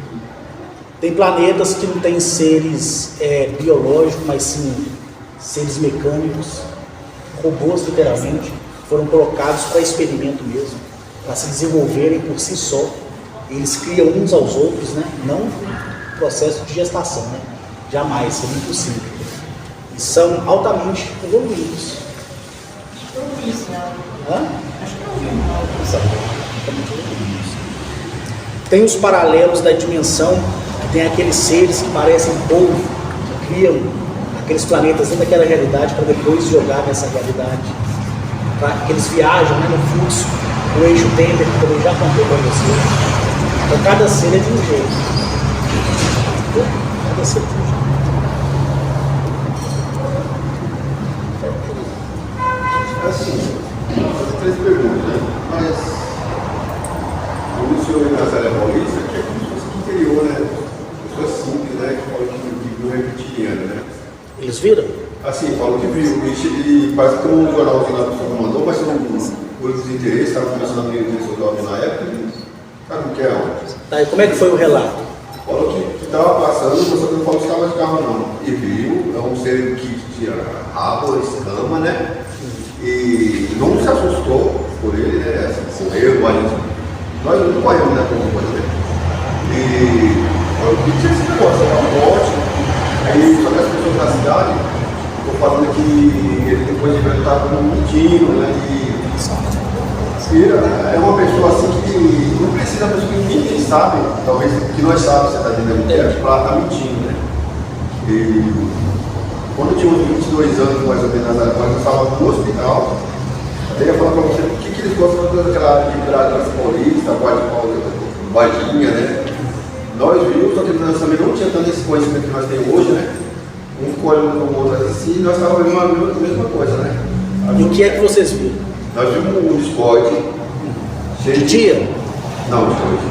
Tem planetas que não tem seres biológicos, mas sim seres mecânicos, robôs literalmente, foram colocados para experimento mesmo, para se desenvolverem por si só. Eles criam uns aos outros, né? Não processo de gestação, né? Jamais, seria impossível. E são altamente evoluídos. Eu vi isso, né? Hã? Acho que eu vi uma. Tem os paralelos da dimensão, que tem aqueles seres que parecem polvo, que criam aqueles planetas dentro daquela realidade para depois jogar nessa realidade. Que eles viajam, né, no fluxo, o eixo Temer, que também já contei para vocês. Então cada ser é de um jeito. Cada ser é de um jeito. Assim, três perguntas, né? Mas o senhor Nazaré Paulista, que é como se fosse do interior, né? Pessoa simples, né? Que fala que viu reptiliano, né? Eles viram? Assim, falou que viu. E parece que tem um jornalzinho lá que o senhor mandou, mas por desinteresse, estava começando a ver o jovem na época, e sabe o que é? Tá, e como é que foi o relato? Falou que estava passando, mas não falou que estava de carro não. E viu, é um ser que tinha rabo, escama, né? E não se assustou por ele, né? Assim, correu, nós não corremos, né? Como coisa, né? E falou que tinha esse negócio, era uma morte. Aí só que as pessoas da cidade estão falando que ele depois de velho estava mentindo, né? E é uma pessoa assim que não precisa, mas que ninguém sabe, talvez que nós sabemos, você está dizendo, que ela está mentindo, né? E quando eu tinha uns 22 anos, mais ou menos, nós estávamos no hospital, eu ia falar para você o que eles gostam daquela área de Bragança Paulista, Guadinha, né? Nós vimos, só que nós também não tinha tanto esse conhecimento que nós temos hoje, né? Um ficou olhando para o outro assim, e nós estávamos vendo a mesma coisa, né? E o que é que vocês viram? Nós vimos um discorde cheio De dia? Não, de noite.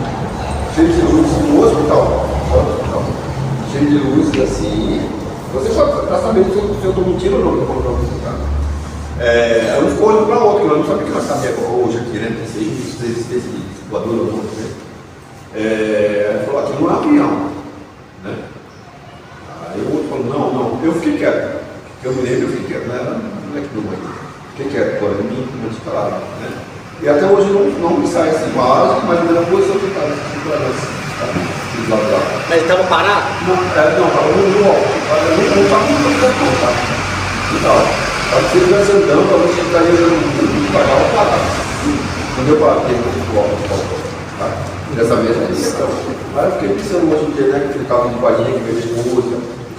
Cheio de luzes no hospital. Cheio de luzes assim. Você pode estar sabendo se eu estou mentindo ou não, que eu vou explicar. Eu não ficou olhando para outro, eu não sabia que nós sabíamos hoje aqui, né? Se existisse voador ou não, né? Ele falou, aqui não é avião. Né? Aí o outro falou, não, eu fiquei quieto. Eu me lembro, eu fiquei quieto, não é que não vai. Fiquei quieto, agora, claro, né? E até hoje não me sai esse vaso, mas a mesma coisa eu estava Mas ele estava parado? Não, estava no alto. Não estava muito bom, tá? Então, se ele estivesse andando, a gente estaria muito parado. Quando eu parei no alto, tá? Dessa mesma questão. Aí eu fiquei pensando hoje em dia, né, que ele estava de varinha, que veio de coisa,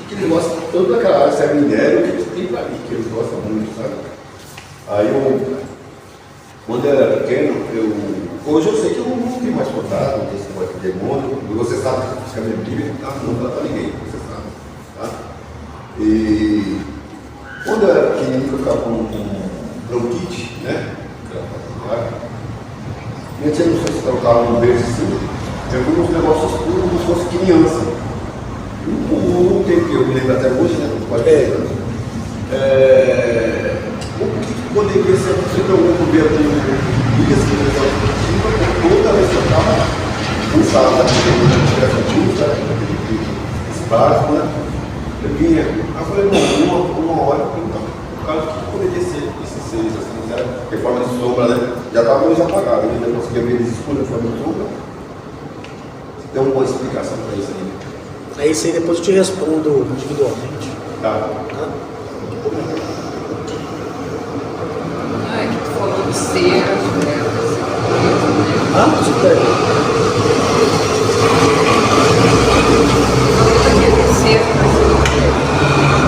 que ele gosta, toda aquela área serve minério, que eles têm para mim, que eles gostam muito, sabe? Aí quando eu era pequeno, hoje eu sei que eu não tenho mais contato, não tenho esse negócio de demônio, e você sabe que a minha Bíblia não dá para ninguém, você sabe, tá? E quando eu era pequeno, eu ficava com bronquite, né? Minha tia, não sei se colocava no berço assim, eu vi uns negócios escuros como se fosse criança. Um tempo que eu me lembro até hoje, né? Quase 10 anos. Quando eu cresci, eu sempre algum governo de toda vez que eu estava cansado esse básico, né? Eu vinha, eu falei, uma hora, por causa que poderia ser esses seres assim, né? De forma de sombra, né? Já estava luz apagada, eu ainda conseguia ver eles escuros de forma de sombra. Tem uma boa explicação para isso aí. É isso aí, depois eu te respondo individualmente. Tá. Ah, é que tu falou de cera, Super.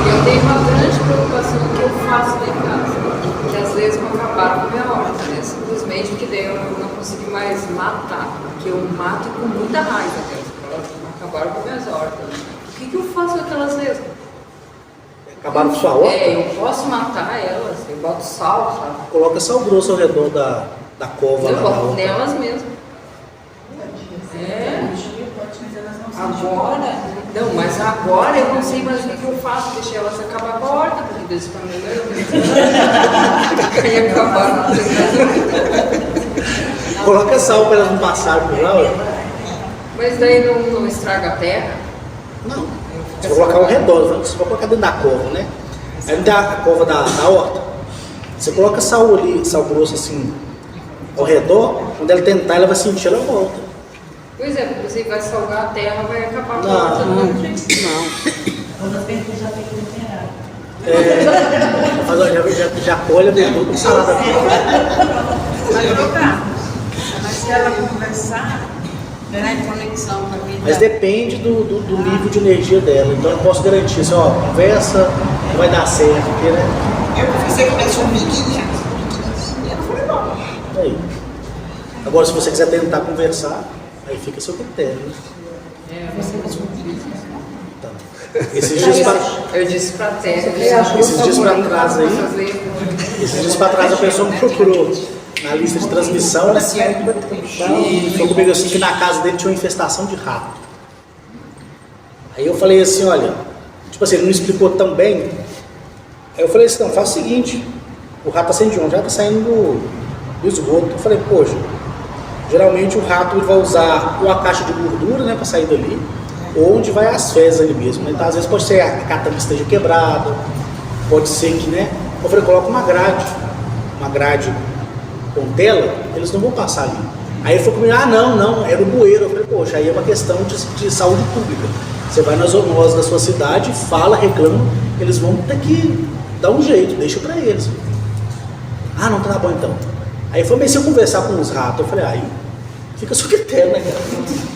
eu tenho uma grande preocupação no que eu faço lá em casa. Que às vezes não acabaram com a minha horta, né? Simplesmente que daí eu não consegui mais matar. Porque eu mato com muita raiva, elas acabaram com minhas hortas. O que eu faço com aquelas vezes? Acabaram com sua horta? É, eu posso matar elas, eu boto sal, sabe? Coloca sal grosso ao redor da cova Eu lá. boto nelas mesmo. É. Agora, não, mas agora eu não sei mais o que eu faço, deixei elas acabar com a horta, porque Deus para mim e acabaram. Coloca sal para elas não passarem por lá, ué. Mas daí não estraga a terra? Não. Você vai colocar ao redor, você vai colocar dentro da cova, né? Aí não tem a cova da horta. Você coloca sal ali, sal grosso assim, ao redor, quando ela tentar, ela vai sentir, ela volta. Pois é, porque você vai salgar a terra, vai acabar com a Não, horta do não. mesmo jeito. Quando as pessoas já tem que temperar. Já colhe a verdura com salada. Mas se ela conversar, Né? Conexão com a vida. Mas depende do nível de energia dela. Então eu posso garantir assim, ó, conversa, não vai dar certo, porque, né? eu pensei que tivesse formiguinha. Eu não falei não. Aí. Agora, se você quiser tentar conversar, aí fica a seu critério, né? Você mesmo. Então, esses dias pra trás aí, esses dias pra trás a pessoa me procurou na lista de transmissão e falou comigo assim que na casa dele tinha uma infestação de rato. Aí eu falei assim, olha, tipo assim, ele não explicou tão bem. Aí eu falei assim, não, faz o seguinte, o rato tá saindo de onde? Já tá saindo do esgoto. Eu falei, poxa, geralmente o rato ele vai usar ou a caixa de gordura, né, para sair dali, ou onde vai as fezes ali mesmo. Então, às vezes pode ser a catanga que esteja quebrada, pode ser que, né? Eu falei, coloca uma grade com tela, eles não vão passar ali. Aí ele falou comigo, não, era o bueiro. Eu falei, poxa, aí é uma questão de saúde pública. Você vai nas zoonoses da sua cidade, fala, reclama, eles vão ter que dar um jeito, deixa pra eles. Ah, não, tá bom então. Aí foi meio se eu conversar com os ratos, eu falei, aí fica só critério, né, cara?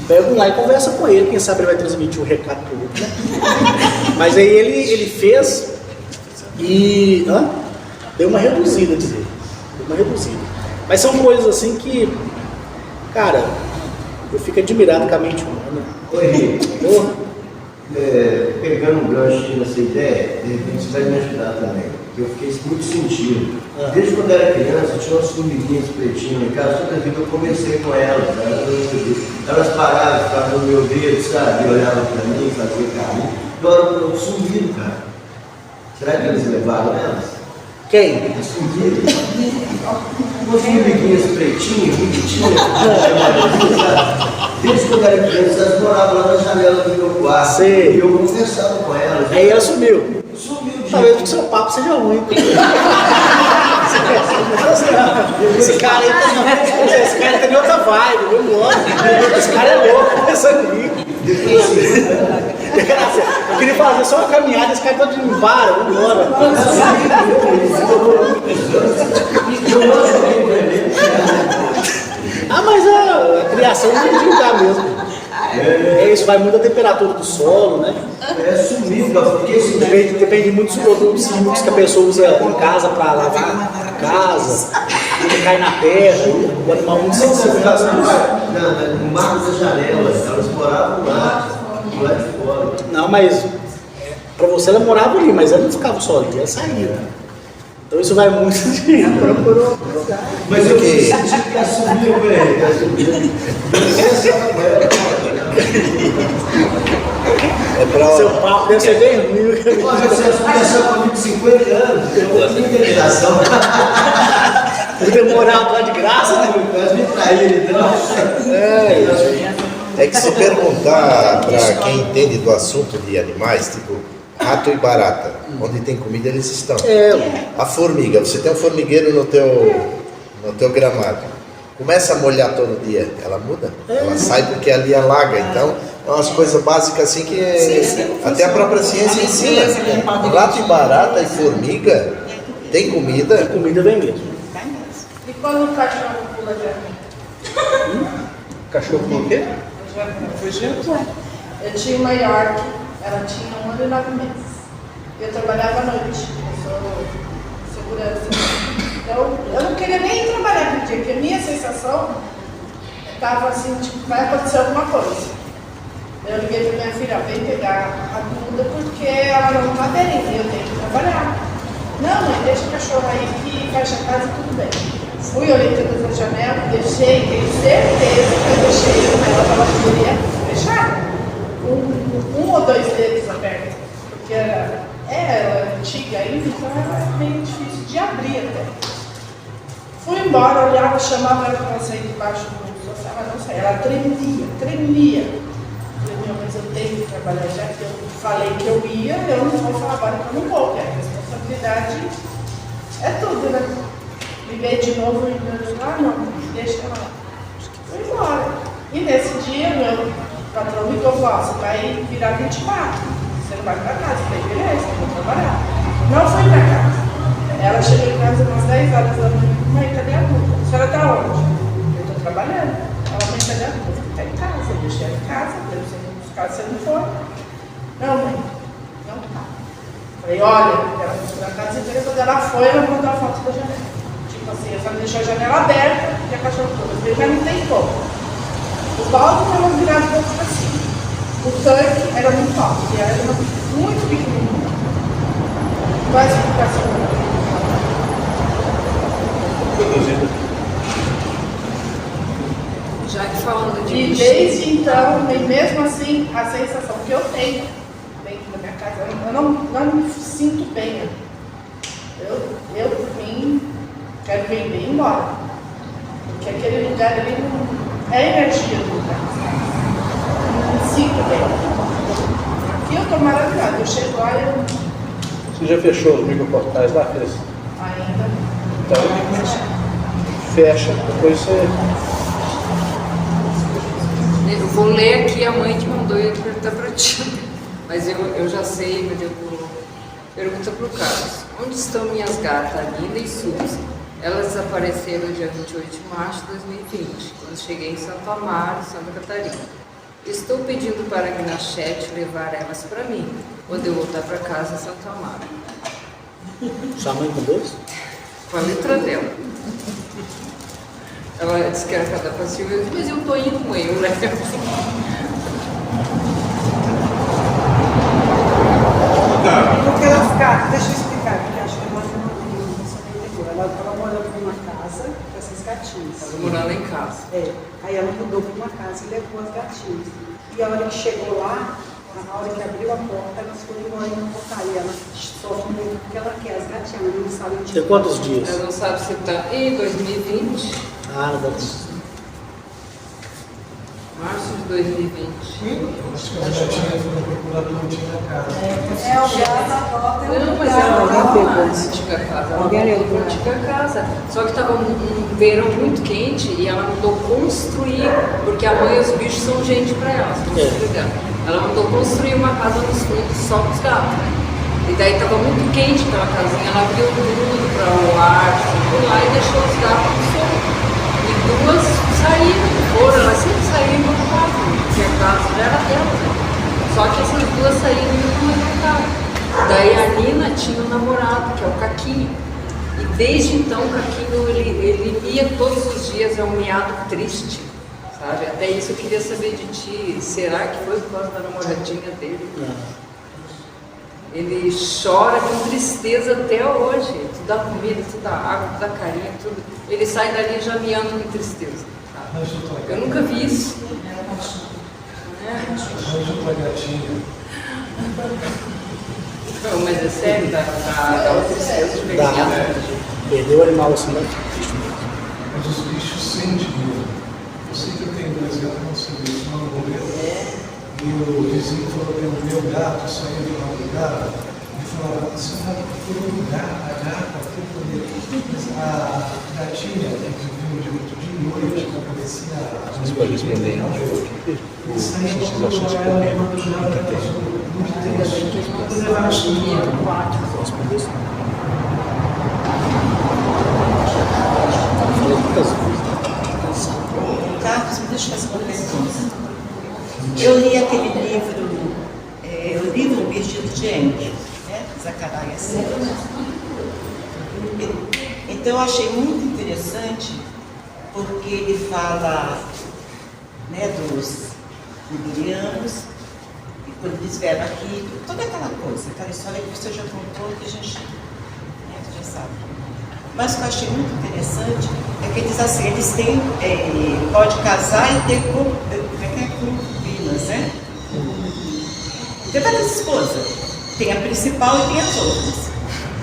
Pega um lá e conversa com ele, quem sabe ele vai transmitir o recado pro outro, né? Mas aí ele fez e deu uma reduzida, dizer. Deu uma reduzida. Mas são coisas assim que, cara, eu fico admirado com a mente humana. Oi, pegando um gancho nessa ideia, de repente você vai me ajudar também. Eu fiquei muito sentido. Desde quando eu era criança, eu tinha umas formiguinhas pretinhas em casa, toda a vida eu conversei com elas. Elas paravam, ficavam no meu dedo, sabe? Olhavam para mim, faziam carinho. Agora eu sumiram, cara. Será que eles levaram elas? Quem? Sumiram. Umas formiguinhas pretinhas, bonitinhas, desde quando eu era criança, elas moravam lá na janela do meu quarto. Sei. E eu conversava com elas. Aí ela sumiu. Sumiu de Talvez que o seu papo seja ruim. Você Esse cara aí tá em outra vibe, vamos embora. Esse cara é louco, pensando em mim. Eu queria fazer só uma caminhada, esse cara tá de embora, vamos embora. Ah, mas a criação não tem que julgar mesmo. É isso, vai muito a temperatura do solo, né? É sumido, porque isso Depende muito dos químicos que a pessoa usa em casa para lavar a casa, que cai na terra, o animal muito sensível. No marco da janela, elas moravam lá de fora. Não, mas para você ela morava ali, mas ela não ficava só ali, ela saía. Então isso vai muito de procurar lugar. Mas eu senti que assumiu, velho. Seu papo deve ser bem ruim. Você conversou comigo de 50 anos, eu não tenho indenização. Por ter morado lá de graça, né? Quase me traíram, então. É que se perguntar para quem entende do assunto de animais, tipo rato e barata, onde tem comida eles estão. A formiga, você tem um formigueiro no teu gramado, começa a molhar todo dia, ela muda? Ela sai porque ali alaga, então é umas coisas básicas assim que até a própria ciência ensina. Rato e barata e formiga tem comida. A comida vem mesmo. E quando o cachorro pula de avião? Cachorro com o quê? Eu tinha uma York, ela tinha 1 ano e 9 meses. Eu trabalhava à noite, eu sou segurança. Então, eu não queria nem trabalhar no dia, porque a minha sensação estava assim, tipo, vai acontecer alguma coisa. Eu liguei para minha filha, vem pegar a Duda, porque ela não está bem, eu tenho que trabalhar. Não, mãe, deixa o cachorro aí que fecha a casa e tudo bem. Fui, olhei todas as janelas, deixei, tenho certeza que eu deixei ela estava fechada. Um ou 2 dedos abertos, porque ela é antiga ainda, então ela é meio difícil de abrir até. Fui embora, olhava, chamava ela para sair debaixo do sofá, mas não saía, ela tremia. Falei, meu, mas eu tenho que trabalhar, já que eu falei que eu ia, eu não vou falar agora que eu não vou, porque a responsabilidade é tudo, né? Liguei de novo e não, deixa ela lá. Fui embora. E nesse dia, meu patrão me falou, você vai virar 24, você não vai para casa. Eu falei, beleza, eu vou trabalhar. Não fui para casa. Ela chegou em casa umas 10 horas da manhã, mãe, cadê a Duda? A senhora está onde? Eu estou trabalhando. Ela, mãe, cadê a Duda? Está em casa, eu deixei ela em casa, eu você não buscar se não for. Não, mãe, não está. Falei, olha, ela foi para casa inteira, quando ela foi, ela mandou a foto da janela. Tipo assim, a senhora deixou a janela aberta e a cachorra toda. Eu falei, mas não tem como. O balde estava virado um pouco para cima. O tanque era muito alto, e era muito pequenininho. Qual a explicação? Já que falando de E desde então, e mesmo assim, a sensação que eu tenho dentro da minha casa, eu não me sinto bem. Eu por mim, quero vender e ir embora. Porque aquele lugar ali não é a energia do lugar. Eu não me sinto bem. Aqui eu estou maravilhada. Eu chego lá e eu. Você já fechou os microportais lá, Cris? Ainda. Então, fecha, depois você. Eu vou ler aqui, a mãe te mandou e perguntar para ti. Mas eu já sei, mas eu vou. Pergunta para o Carlos. Onde estão minhas gatas, Linda e Suzy? Elas desapareceram dia 28 de março de 2020, quando cheguei em Santo Amaro, Santa Catarina. Estou pedindo para a Guinachete levar elas para mim, quando eu voltar para casa em Santo Amaro. Sua mãe com 2? Com a letra dela. Ela disse que era cada passiva, mas eu estou indo, mãe, eu levo. Porque elas ficaram, deixa eu explicar, porque acho que agora você não entendeu. Ela estava morando numa casa com essas gatinhas. Ela morando em casa. É. Aí ela mudou para uma casa e levou as gatinhas. E a hora que chegou lá, na hora que abriu a porta, elas foram embora na portaria. Ela sofre muito porque ela quer as gatinhas, ela não sabe onde. Tem quantos dias? Ela não sabe se está em 2020. Ah, não deve ser. Março de 2020. Acho que a gatinha foi procurar plantinha na casa. O gato adota. Não, mas ela não uma antiga casa. Ela mudou uma antiga casa. Só que estava um verão muito quente e ela mandou construir, porque a mãe e os bichos são gente para ela, se não se engano. Ela mandou construir uma casa nos fundos só para os gatos, né? E daí estava muito quente aquela casinha, ela abriu tudo para o ar, tudo lá e deixou os gatos no sol. E duas saíram, elas sempre saíram do quarto, porque a casa já era dela, né? Só que essas duas saíram e não levantaram. Daí a Nina tinha um namorado, que é o Caquinho. E desde então o Caquinho, ele mia todos os dias, é um miado triste, sabe? Até isso eu queria saber de ti, será que foi por causa da namoradinha dele? Ele chora com tristeza até hoje. Tu dá comida, tu dá água, tu dá carinho, tudo. Ele sai dali já miando com tristeza. Tá? Eu nunca vi isso. Arranja uma gatinha. Não, mas é sério, dá uma tristeza de Dá. Perdeu o animal assim, né? Mas os bichos sentem mesmo. Eu sei que eu tenho 2 gatos, não sei disso, não morreu. E o vizinho falou que o meu gato saiu de madrugada e falava, seu gato foi um gato, a gata foi poder. A gatinha que viu de noite, que aparecia Vocês podem responder e saía de ela de madrugada, passou muito Carlos, me deixa fazer uma pergunta. Eu li aquele livro, o livro Vestido de Angel, né? Zacarias. Então eu achei muito interessante, porque ele fala, né, dos liberianos, e quando eles vieram aqui, toda aquela coisa, aquela história que você já contou, que a gente, né, já sabe. Mas o que eu achei muito interessante é que eles, assim, eles têm, pode casar e ter concubinas, né? Tem várias esposas. Tem a principal e tem as outras.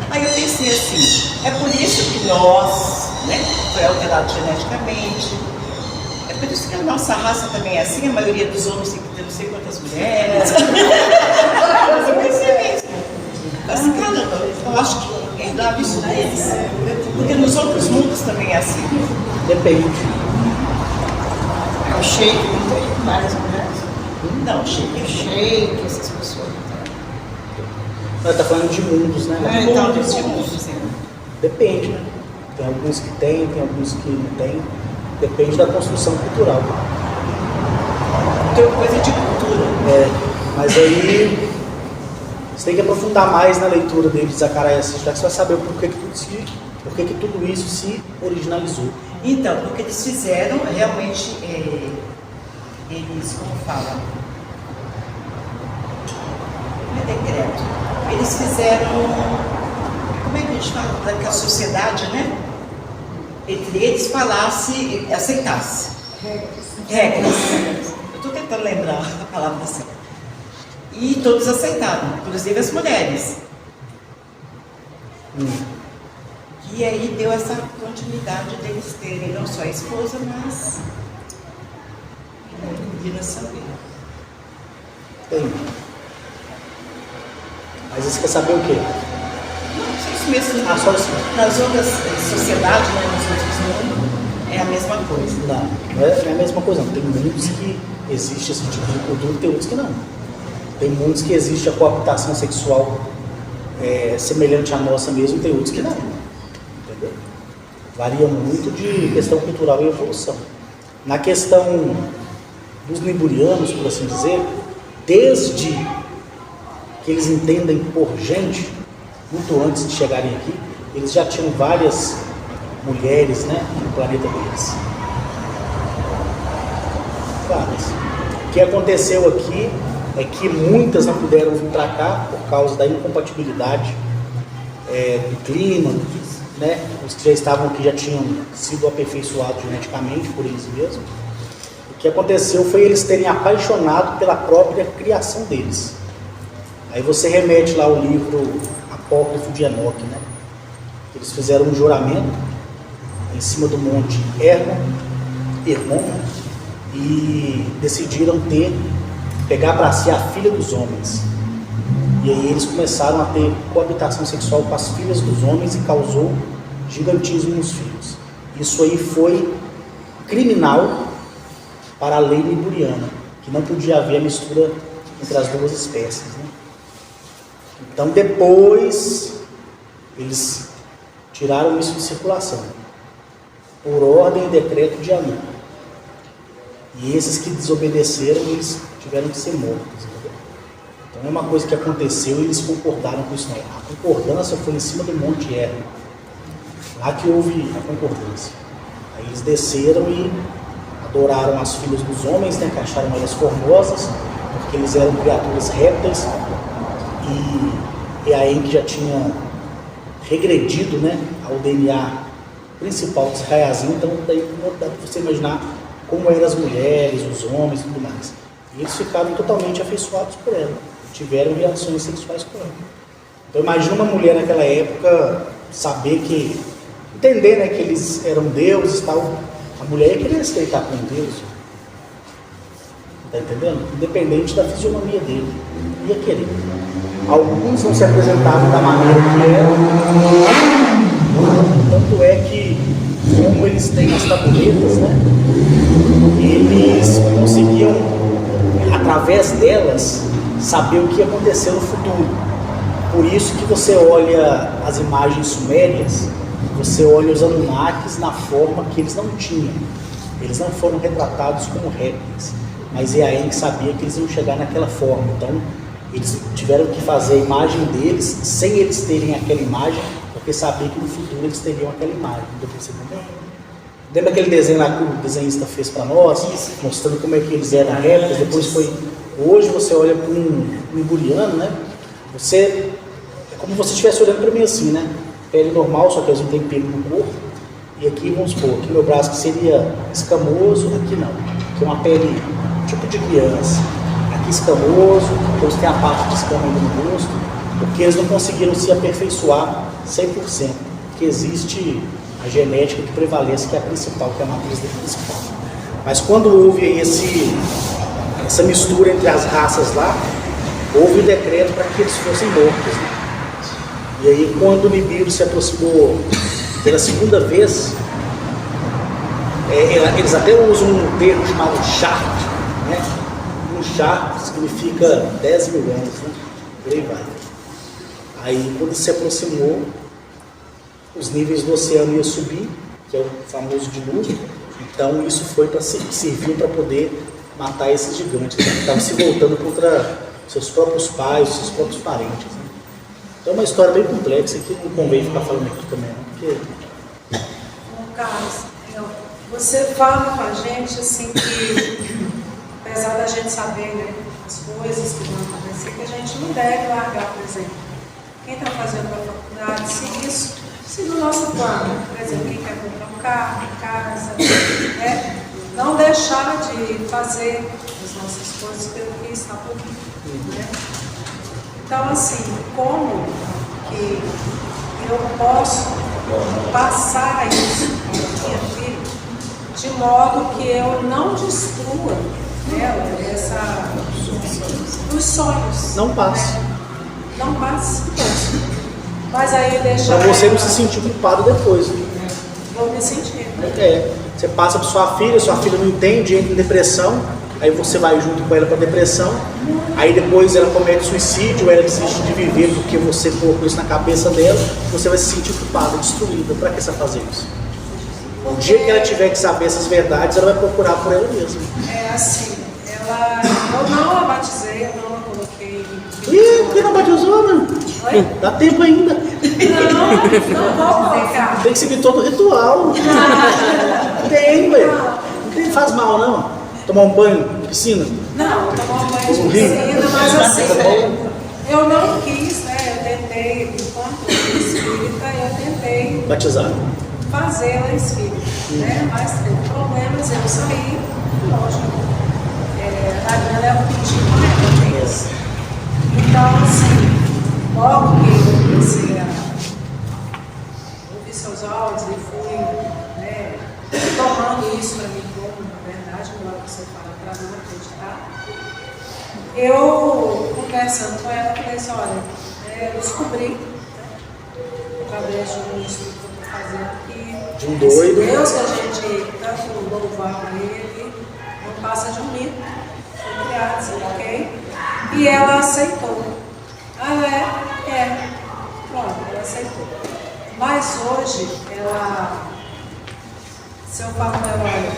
Aí eu pensei assim, é por isso que nós, né, foi alterado geneticamente, é por isso que a nossa raça também é assim, a maioria dos homens tem que ter não sei quantas mulheres. Eu pensei mesmo. Mas, caramba, eu acho que é dado isso deles. Porque nos outros mundos também é assim. Depende. É o Sheik, não tem várias mulheres? Não, o Sheik. O Sheik, essas pessoas. Ela está falando de mundos, né? Então, de mundos, sim. Depende, né? Tem alguns que tem alguns que não tem. Depende da construção cultural. Tem coisa de cultura. Mas aí você tem que aprofundar mais na leitura dele de Zacarias, já que você vai saber por que tudo isso se originalizou. Então, porque eles fizeram realmente, eles, como falam? Não é decreto. Eles fizeram, como é que a gente fala? Que a sociedade, né? Entre eles falasse, aceitasse. Regras. Eu estou tentando lembrar a palavra assim. E todos aceitaram, inclusive as mulheres. E aí deu essa continuidade deles terem não só a esposa, mas meninas também. Tem. Mas você quer saber o quê? Não, isso mesmo. Só isso. Nas outras sociedades, né, nos outros mundos, é a mesma coisa. Não é a mesma coisa. Não. Tem mundos que existe esse tipo de cultura e tem outros que não. Tem mundos que existe a coabitação sexual semelhante à nossa mesmo, tem outros que não. Entendeu? Varia muito de questão cultural e evolução. Na questão dos niburianos, por assim dizer, desde que eles entendem por gente, muito antes de chegarem aqui, eles já tinham várias mulheres, né, no planeta deles. Várias. O que aconteceu aqui é que muitas não puderam vir para cá por causa da incompatibilidade do clima, né? Os que já estavam aqui já tinham sido aperfeiçoados geneticamente por eles mesmos. O que aconteceu foi eles terem apaixonado pela própria criação deles. Aí você remete lá ao livro Apócrifo de Enoque, né? Eles fizeram um juramento em cima do monte Hermon, e decidiram pegar para si a filha dos homens. E aí eles começaram a ter coabitação sexual com as filhas dos homens e causou gigantismo nos filhos. Isso aí foi criminal para a lei liburiana, que não podia haver a mistura entre as duas espécies, né? Então depois eles tiraram isso de circulação, por ordem e decreto de Anu. E esses que desobedeceram, eles tiveram que ser mortos. Então é uma coisa que aconteceu e eles concordaram com isso. Não. A concordância foi em cima do Monte Hermon. Lá que houve a concordância. Aí eles desceram e adoraram as filhas dos homens, né, que acharam elas formosas, porque eles eram criaturas répteis. E aí que já tinha regredido, né, ao DNA principal dos Rayazinho. Então daí dá para você imaginar como eram as mulheres, os homens e tudo mais. E eles ficaram totalmente afeiçoados por ela, tiveram relações sexuais com ela. Então imagina uma mulher naquela época entender, né, que eles eram deuses e tal. A mulher ia querer se deitar com Deus, tá entendendo? Independente da fisionomia dele, ia querer. Alguns não se apresentavam da maneira que eram, tanto é que, como eles têm as tabuletas, né, eles conseguiam, através delas, saber o que ia acontecer no futuro. Por isso que você olha as imagens sumérias, você olha os Anunnakis na forma que eles não tinham. Eles não foram retratados como répteis, mas Eaen sabia que eles iam chegar naquela forma. Então, eles tiveram que fazer a imagem deles sem eles terem aquela imagem, porque sabia que no futuro eles teriam aquela imagem. Lembra aquele desenho lá que o desenhista fez para nós, mostrando como é que eles eram répteis? Depois hoje você olha para um iburiano, né? É como se você estivesse olhando para mim assim, né? Pele normal, só que eles não têm pelo no corpo. E aqui, vamos supor, aqui meu braço que seria escamoso, aqui não. Aqui é uma pele tipo de criança. Aqui escamoso, depois tem a parte de escama ainda no rosto, porque eles não conseguiram se aperfeiçoar 100%. Porque existe a genética que prevalece, que é a principal, que é a matriz principal. Mas quando houve essa mistura entre as raças lá, houve o decreto para que eles fossem mortos, né? E aí, quando o Nibiru se aproximou pela segunda vez, eles até usam um termo chamado Shart, né? Um Shart significa 10 mil anos, né? Por aí vai. Aí, quando se aproximou, os níveis do oceano iam subir, que é o famoso dilúvio. Então, isso foi serviu para poder matar esses gigantes, né? Que estavam se voltando contra seus próprios pais, seus próprios parentes, né? Então é uma história bem complexa que não convém ficar falando aqui também, não, porque... Carlos, você fala com a gente assim que, apesar da gente saber, né, as coisas que vão acontecer, que a gente não deve largar, por exemplo, quem está fazendo a faculdade, se no nosso plano, por exemplo, quem quer comprar um carro, casa, né, não deixar de fazer as nossas coisas pelo que está por vir, né? Então, assim, como que eu posso passar isso para a minha filha de modo que eu não destrua nela os sonhos? Não passe. Né? Não passe. Mas aí deixa. Para você não se sentir culpado depois. Né? Vou me sentir. Você passa para sua filha não entende, entra em depressão. Aí você vai junto com ela para depressão, aí depois ela comete suicídio, ela desiste de viver porque você colocou isso na cabeça dela, você vai se sentir culpada, destruída. Para que você fazer isso? O dia que ela tiver que saber essas verdades, ela vai procurar por ela mesma. É assim, eu não a batizei, eu não a coloquei. Ih, por que não batizou, né? Oi? Dá tempo ainda. Não vou colocar. Tem que seguir todo o ritual. Tem, velho. Não faz mal, não. Tomar um banho de piscina? Não, tomar um banho de piscina, mas assim, eu não quis, né? Eu tentei, enquanto espírita, eu tentei batizar, fazê-la espírita, né? Mas teve problemas, eu saí, lógico. A Adriana é um pedido, né? Então, assim, logo que eu comecei a ouvir seus áudios e fui, né, tomando isso para mim como verdade, igual você eu, conversando com ela, falei assim, olha, eu descobri, né, através de um estudo que eu estou fazendo, que de um doido. esse Deus que a gente tanto louvava ele, não passa de um mito, foi criado, assim, ok? E ela aceitou. Pronto, ela aceitou. Mas hoje, se eu falo para ela, olha,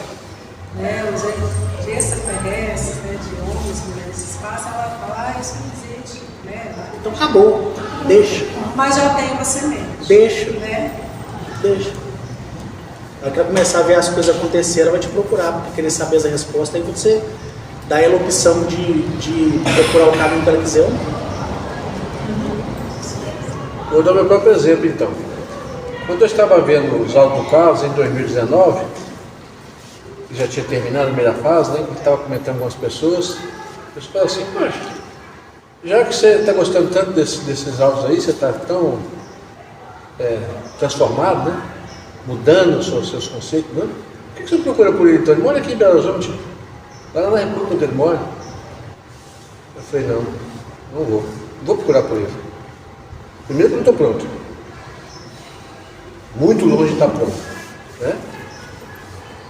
né, os extraterrestres, né, de homens, mulheres, espaço, ela fala, isso não existe, né? Então acabou, deixa. Mas já tem uma semente. Deixa. Né? Deixa. Ela quer começar a ver as coisas acontecer, ela vai te procurar, porque querer saber essa resposta, aí você dá ela a opção de procurar o caminho que ela quiser ou não. Vou dar meu próprio exemplo então. Quando eu estava vendo os autocarros em 2019, já tinha terminado a primeira fase, né? Estava comentando com algumas pessoas, eu falei assim, poxa, já que você está gostando tanto desses áudios aí, você está tão transformado, né? Mudando os seus conceitos, né? Por que você procura por ele então? Ele mora aqui em Belo Horizonte, lá na República onde ele mora. Eu falei, não vou procurar por ele. Primeiro que eu não estou pronto. Muito longe de estar pronto. Né?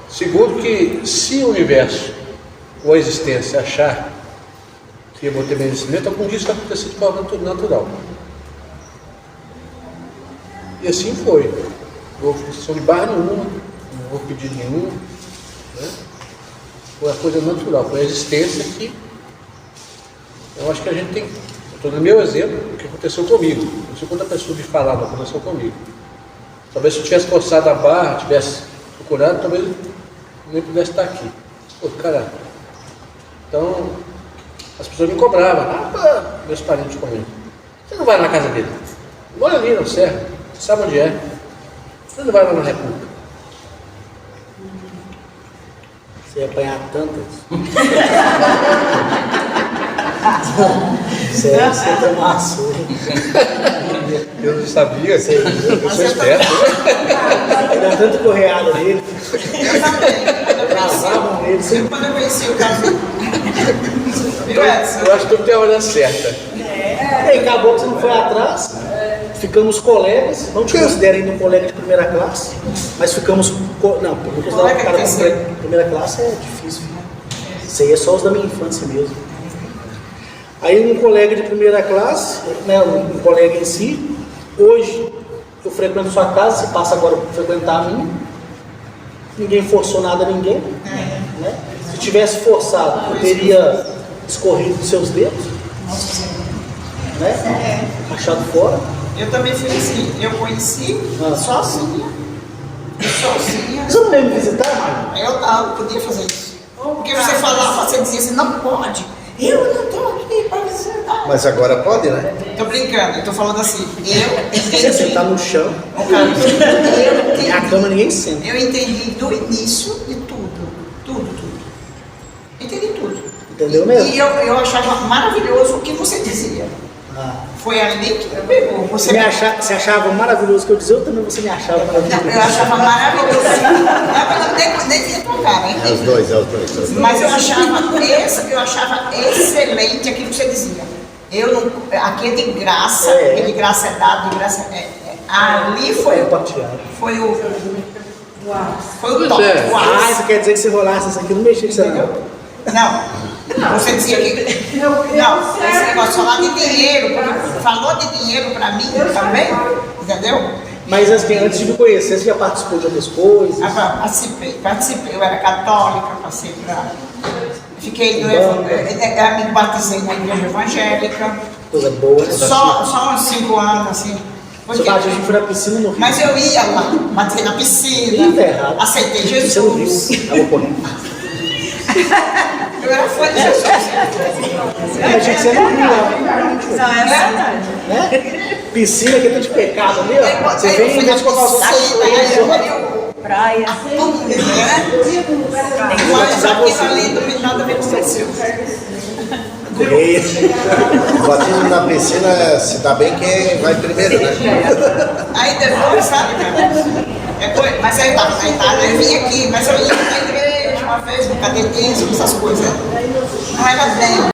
Segundo que se o universo ou a existência achar que eu vou ter merecimento, algum dia isso vai acontecer de forma natural. E assim foi. Não houve função de barra nenhuma, não houve pedido nenhum. Né? Foi a coisa natural, foi a existência que eu acho que a gente tem. Estou dando meu exemplo, o que aconteceu comigo. Não sei quando a pessoa me falar, não aconteceu comigo. Talvez se eu tivesse forçado a barra, tivesse procurado, talvez eu nem pudesse estar aqui. Pô, caralho. Então, as pessoas me cobravam. Meus parentes comigo. Você não vai na casa dele? Mora ali no Serra. Você sabe onde é? Você não vai lá na República. Você ia apanhar tantas. Você tem uma surra. Eu não sabia. Eu sou esperto. Era tanto correada dele. Eu também. Travavam ele sempre. Quando eu conheci o caso. Eu acho que tu tem a hora certa. E acabou que você não foi atrás. Ficamos colegas. Não te considero ainda um colega de primeira classe. Mas ficamos. Não, porque considerar um cara de primeira classe é difícil. Isso aí é só os da minha infância mesmo. Aí um colega de primeira classe, né, um colega em si, hoje eu frequento sua casa, você passa agora a frequentar a minha, ninguém forçou nada a ninguém, né? Se tivesse forçado, eu teria escorrido dos seus dedos, né? Achado fora. Eu também fui assim, eu conheci sozinha. Você não veio me visitar, Mário? Eu não podia fazer isso. Porque você falava, você dizia assim, não pode. Eu não estou aqui para visitar. Mas agora pode, né? Estou brincando, estou falando assim. Eu entendi. Você sentar no chão. A cama ninguém senta. Eu entendi do início de tudo. Tudo. Entendi tudo. Entendeu mesmo? E eu achava maravilhoso o que você dizia. Foi ali que me pegou. Você achava maravilhoso o que eu dizia, ou também você me achava maravilhoso? Não, eu achava maravilhoso. Nem tinha tocar, né? É os dois. Mas eu achava excelente aquilo que você dizia. Aqui é de graça, porque de graça é dado, de graça ali foi o top. Isso quer dizer que se rolasse isso aqui, não mexia com você não. Não, você dizia que. Não, esse negócio de falar de dinheiro, falou de dinheiro pra mim também, entendeu? Mas antes de me conhecer, você já participou de outras coisas? Participei, eu era católica, passei pra. Fiquei me batizei na igreja evangélica. Coisa boa, né? Só uns 5 anos, assim. Seu batismo foi na piscina no Rio. Mas eu ia lá, batizei na piscina, aceitei Jesus. Você não viu? Eu era fã de Jesus. A gente você não viu, não é verdade. Né? Piscina que é de pecado ali, ó. Você vem e colocar os outros. Praia. Mas ali não nada a ver com o batismo na piscina se dá bem quem vai primeiro, né? Aí depois, sabe, cara? Mas aí na Itália eu vim aqui, mas eu ia na igreja uma vez, no catecismo, essas coisas. Não era bem.